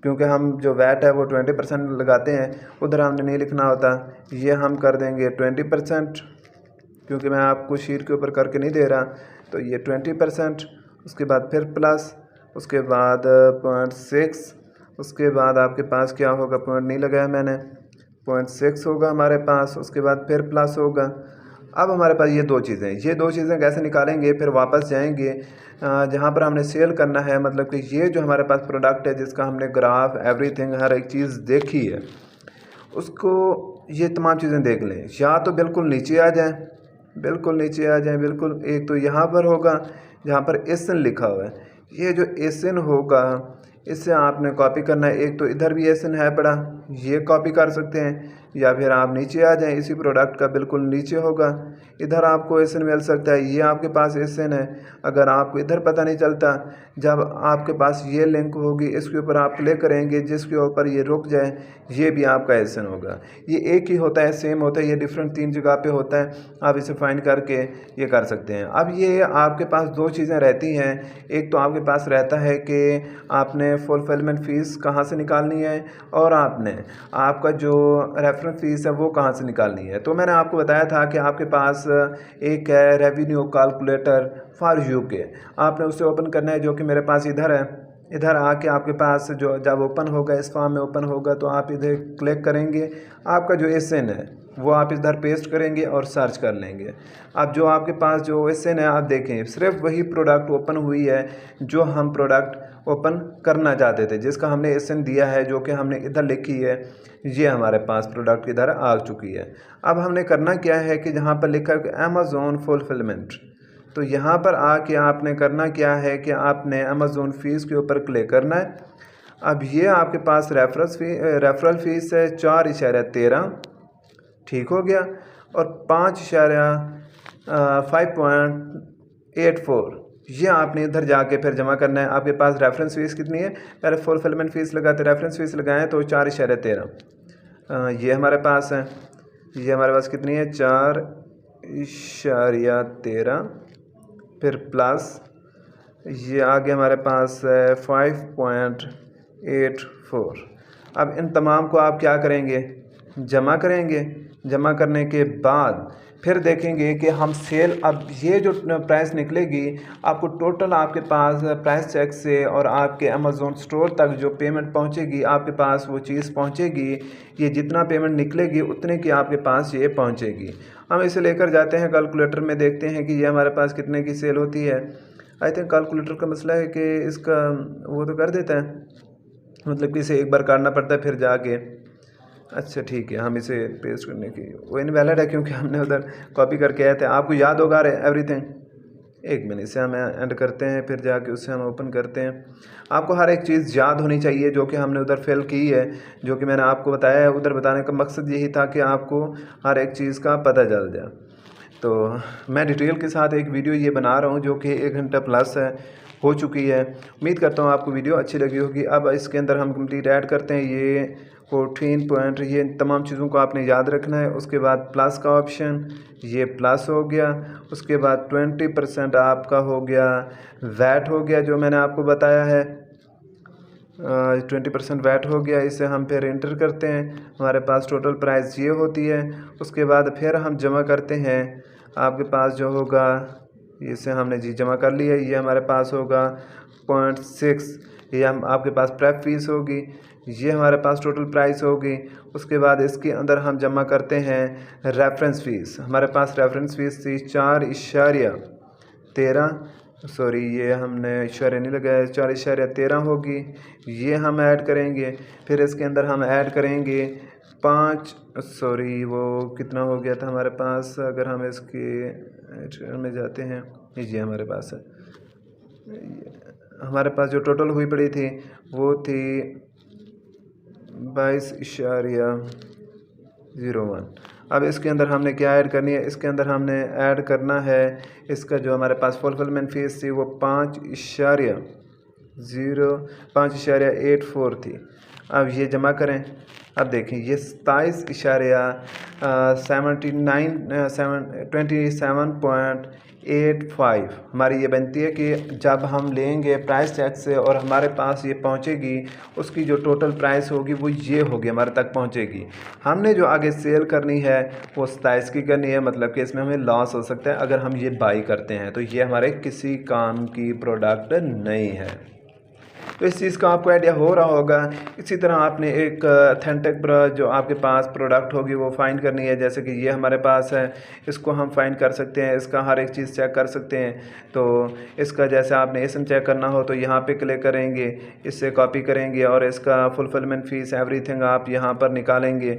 क्योंकि हम जो वैट है वो 20% लगाते हैं, उधर हमने नहीं लिखना होता। ये हम कर देंगे 20%, क्योंकि मैं आपको शीट के ऊपर करके नहीं दे रहा। तो ये 20%, उसके बाद फिर प्लस, उसके बाद 0.6, उसके बाद आपके पास क्या होगा, पॉइंट नहीं लगाया मैंने, 0.6 होगा हमारे पास, उसके बाद फिर प्लस होगा। अब हमारे पास ये दो चीज़ें कैसे निकालेंगे, फिर वापस जाएंगे जहाँ पर हमने सेल करना है। मतलब कि ये जो हमारे पास प्रोडक्ट है जिसका हमने ग्राफ एवरीथिंग हर एक चीज़ देखी है, उसको ये तमाम चीज़ें देख लें, या तो बिल्कुल नीचे आ जाएं, बिल्कुल नीचे आ जाएं, बिल्कुल। एक तो यहाँ पर होगा जहाँ पर एसन लिखा हुआ है, ये जो एसन होगा इससे आपने कॉपी करना है। एक तो इधर भी एसन है पड़ा, ये कॉपी कर सकते हैं, या फिर आप नीचे आ जाएं, इसी प्रोडक्ट का बिल्कुल नीचे होगा, इधर आपको एसन मिल सकता है। ये आपके पास एसन है, अगर आपको इधर पता नहीं चलता, जब आपके पास ये लिंक होगी इसके ऊपर आप क्लिक करेंगे, जिसके ऊपर ये रुक जाए, ये भी आपका एसन होगा। ये एक ही होता है, सेम होता है, ये डिफरेंट 3 जगह पे होता है। आप इसे फाइंड करके ये कर सकते हैं। अब ये आपके पास 2 चीज़ें रहती हैं। एक तो आपके पास रहता है कि आपने फुलफिलमेंट फ़ीस कहाँ से निकालनी है, और आपने आपका जो रेफरेंस फ़ीस है वो कहाँ से निकालनी है। तो मैंने आपको बताया था कि आपके पास एक है रेवेन्यू कैलकुलेटर फॉर यूके, आपने उसे ओपन करना है, जो कि मेरे पास इधर है। इधर आके आपके पास जो जब ओपन होगा, इस फॉर्म में ओपन होगा, तो आप इधर क्लिक करेंगे, आपका जो एसएन है वो आप इधर पेस्ट करेंगे और सर्च कर लेंगे। अब जो आपके पास जो एसएन है, आप देखें सिर्फ वही प्रोडक्ट ओपन हुई है जो हम प्रोडक्ट ओपन करना चाहते थे, जिसका हमने एसएन दिया है, जो कि हमने इधर लिखी है। ये हमारे पास प्रोडक्ट इधर आ चुकी है। अब हमने करना क्या है कि जहाँ पर लिखा है कि अमेज़ॉन फुलफिलमेंट, तो यहाँ पर आके आपने करना क्या है कि आपने अमेज़ॉन फ़ीस के ऊपर क्लिक करना है। अब ये आपके पास रेफरल फ़ीस है 4.13, ठीक हो गया, और 5.84 ये आपने इधर जाके फिर जमा करना है। आपके पास रेफरेंस फ़ीस कितनी है, पहले फुलफिलमेंट फ़ीस लगाते, रेफरेंस फ़ीस लगाएं तो 4.13 ये हमारे पास है। ये हमारे पास कितनी है, 4.13, फिर प्लस ये आगे हमारे पास है 5.84। अब इन तमाम को आप क्या करेंगे, जमा करेंगे। जमा करने के बाद फिर देखेंगे कि हम सेल, अब ये जो प्राइस निकलेगी आपको टोटल, आपके पास प्राइस चेक से और आपके अमेज़ॉन स्टोर तक जो पेमेंट पहुंचेगी, आपके पास वो चीज़ पहुंचेगी। ये जितना पेमेंट निकलेगी उतने की आपके पास ये पहुंचेगी। हम इसे लेकर जाते हैं कैलकुलेटर में, देखते हैं कि ये हमारे पास कितने की सेल होती है। आई थिंक कैलकुलेटर का मसला है कि इसका वो तो कर देता है, मतलब कि इसे एक बार काटना पड़ता है फिर जाके। अच्छा ठीक है, हम इसे पेस्ट करने की वो इनवैलिड है क्योंकि हमने उधर कॉपी करके आए थे। आपको याद होगा एवरीथिंग। एक मिनट, इसे हम एंड करते हैं, फिर जाके उससे हम ओपन करते हैं। आपको हर एक चीज़ याद होनी चाहिए जो कि हमने उधर फिल की है, जो कि मैंने आपको बताया है। उधर बताने का मकसद यही था कि आपको हर एक चीज़ का पता चल जाए। तो मैं डिटेल के साथ एक वीडियो ये बना रहा हूँ जो कि 1 घंटा प्लस है, हो चुकी है। उम्मीद करता हूँ आपको वीडियो अच्छी लगी होगी। अब इसके अंदर हम कंप्लीट ऐड करते हैं ये 14 पॉइंट, ये तमाम चीज़ों को आपने याद रखना है। उसके बाद प्लस का ऑप्शन, ये प्लस हो गया। उसके बाद 20% आपका हो गया, वैट हो गया जो मैंने आपको बताया है, 20% वैट हो गया। इसे हम फिर इंटर करते हैं, हमारे पास टोटल प्राइस ये होती है। उसके बाद फिर हम जमा करते हैं, आपके पास जो होगा, इसे हमने जी जमा कर लिया, ये हमारे पास होगा 0.6, ये हम आपके पास प्रेप फीस होगी, ये हमारे पास टोटल प्राइस होगी। उसके बाद इसके अंदर हम जमा करते हैं रेफरेंस फ़ीस, हमारे पास रेफरेंस फ़ीस थी 4.13, सॉरी ये हमने इशारे नहीं लगाया, 4.13 होगी, ये हम ऐड करेंगे। फिर इसके अंदर हम ऐड करेंगे 5, सॉरी वो कितना हो गया था हमारे पास, अगर हम इसके में जाते हैं, ये हमारे पास है, हमारे पास जो टोटल हुई पड़ी थी वो थी 22.01। अब इसके अंदर हमने क्या ऐड करनी है, इसके अंदर हमने ऐड करना है इसका जो हमारे पास फुलफिलमेंट फ़ीस थी वो 5.84 थी। अब ये जमा करें। अब देखें ये 27.85 हमारी ये बनती है कि जब हम लेंगे प्राइस चेक से और हमारे पास ये पहुंचेगी, उसकी जो टोटल प्राइस होगी वो ये होगी, हमारे तक पहुंचेगी। हमने जो आगे सेल करनी है वो 27 की करनी है, मतलब कि इसमें हमें लॉस हो सकता है अगर हम ये बाई करते हैं, तो ये हमारे किसी काम की प्रोडक्ट नहीं है। तो इस चीज़ का आपको आइडिया हो रहा होगा। इसी तरह आपने एक ऑथेंटिक जो आपके पास प्रोडक्ट होगी वो फाइंड करनी है। जैसे कि ये हमारे पास है, इसको हम फाइंड कर सकते हैं, इसका हर एक चीज़ चेक कर सकते हैं। तो इसका जैसे आपने इसम चेक करना हो तो यहाँ पे क्लिक करेंगे, इससे कॉपी करेंगे और इसका फुलफिलमेंट फ़ीस एवरीथिंग आप यहाँ पर निकालेंगे।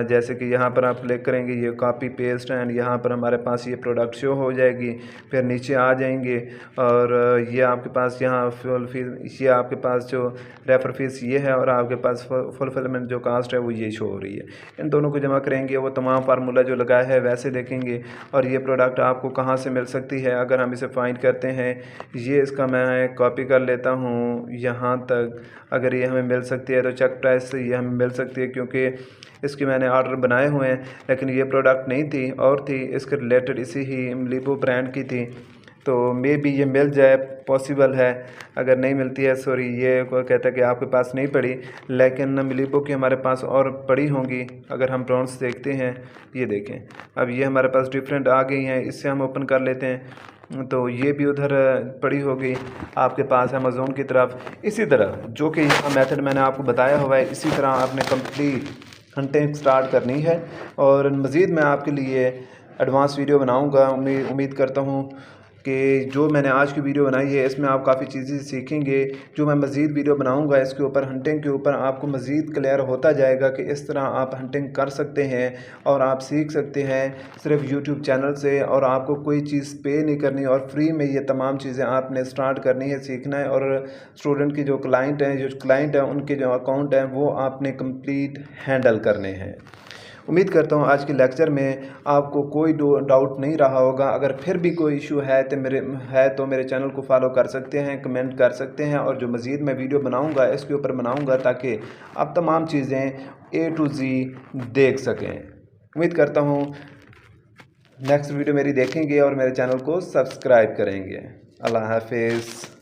जैसे कि यहाँ पर आप क्लिक करेंगे, ये कॉपी पेस्ट एंड यहाँ पर हमारे पास ये प्रोडक्ट शो हो जाएगी। फिर नीचे आ जाएंगे और ये आपके पास यहाँ फुल फीस, ये आपके पास जो रेफर फीस ये है और आपके पास फुलफिलमेंट जो कास्ट है वो ये शो हो रही है। इन दोनों को जमा करेंगे, वो तमाम फार्मूला जो लगाया है वैसे देखेंगे और ये प्रोडक्ट आपको कहाँ से मिल सकती है। अगर हम इसे फाइंड करते हैं, ये इसका मैं कॉपी कर लेता हूँ यहाँ तक। अगर ये हमें मिल सकती है तो चेक प्राइस से ये हमें मिल सकती है, क्योंकि इसके मैंने ऑर्डर बनाए हुए हैं, लेकिन ये प्रोडक्ट नहीं थी और थी इसके रिलेटेड इसी ही मिलीबो ब्रांड की थी। तो मे बी ये मिल जाए, पॉसिबल है। अगर नहीं मिलती है, सॉरी, ये कोई कहता है कि आपके पास नहीं पड़ी, लेकिन मिलीबो की हमारे पास और पड़ी होंगी। अगर हम ब्रांड्स देखते हैं, ये देखें, अब ये हमारे पास डिफरेंट आ गई हैं। इससे हम ओपन कर लेते हैं तो ये भी उधर पड़ी होगी आपके पास अमेज़ोन की तरफ। इसी तरह जो कि यहाँ मेथड मैंने आपको बताया हुआ है, इसी तरह आपने कंप्लीट हंटिंग स्टार्ट करनी है। और मज़ीद मैं आपके लिए एडवांस वीडियो बनाऊंगा। उम्मीद करता हूँ कि जो मैंने आज की वीडियो बनाई है इसमें आप काफ़ी चीज़ें सीखेंगे। जो मैं मज़ीद वीडियो बनाऊंगा इसके ऊपर, हंटिंग के ऊपर, आपको मज़ीद क्लियर होता जाएगा कि इस तरह आप हंटिंग कर सकते हैं और आप सीख सकते हैं सिर्फ यूट्यूब चैनल से। और आपको कोई चीज़ पे नहीं करनी और फ्री में ये तमाम चीज़ें आपने स्टार्ट करनी है, सीखना है। और स्टूडेंट की जो क्लाइंट हैं उनके जो अकाउंट हैं वो आपने कंप्लीट हैंडल करने हैं। उम्मीद करता हूँ आज के लेक्चर में आपको कोई डाउट नहीं रहा होगा। अगर फिर भी कोई इशू है तो मेरे चैनल को फॉलो कर सकते हैं, कमेंट कर सकते हैं। और जो मज़ीद मैं वीडियो बनाऊंगा इसके ऊपर बनाऊंगा ताकि आप तमाम चीज़ें A to Z देख सकें। उम्मीद करता हूँ नेक्स्ट वीडियो मेरी देखेंगे और मेरे चैनल को सब्सक्राइब करेंगे। अल्लाह हाफिज़।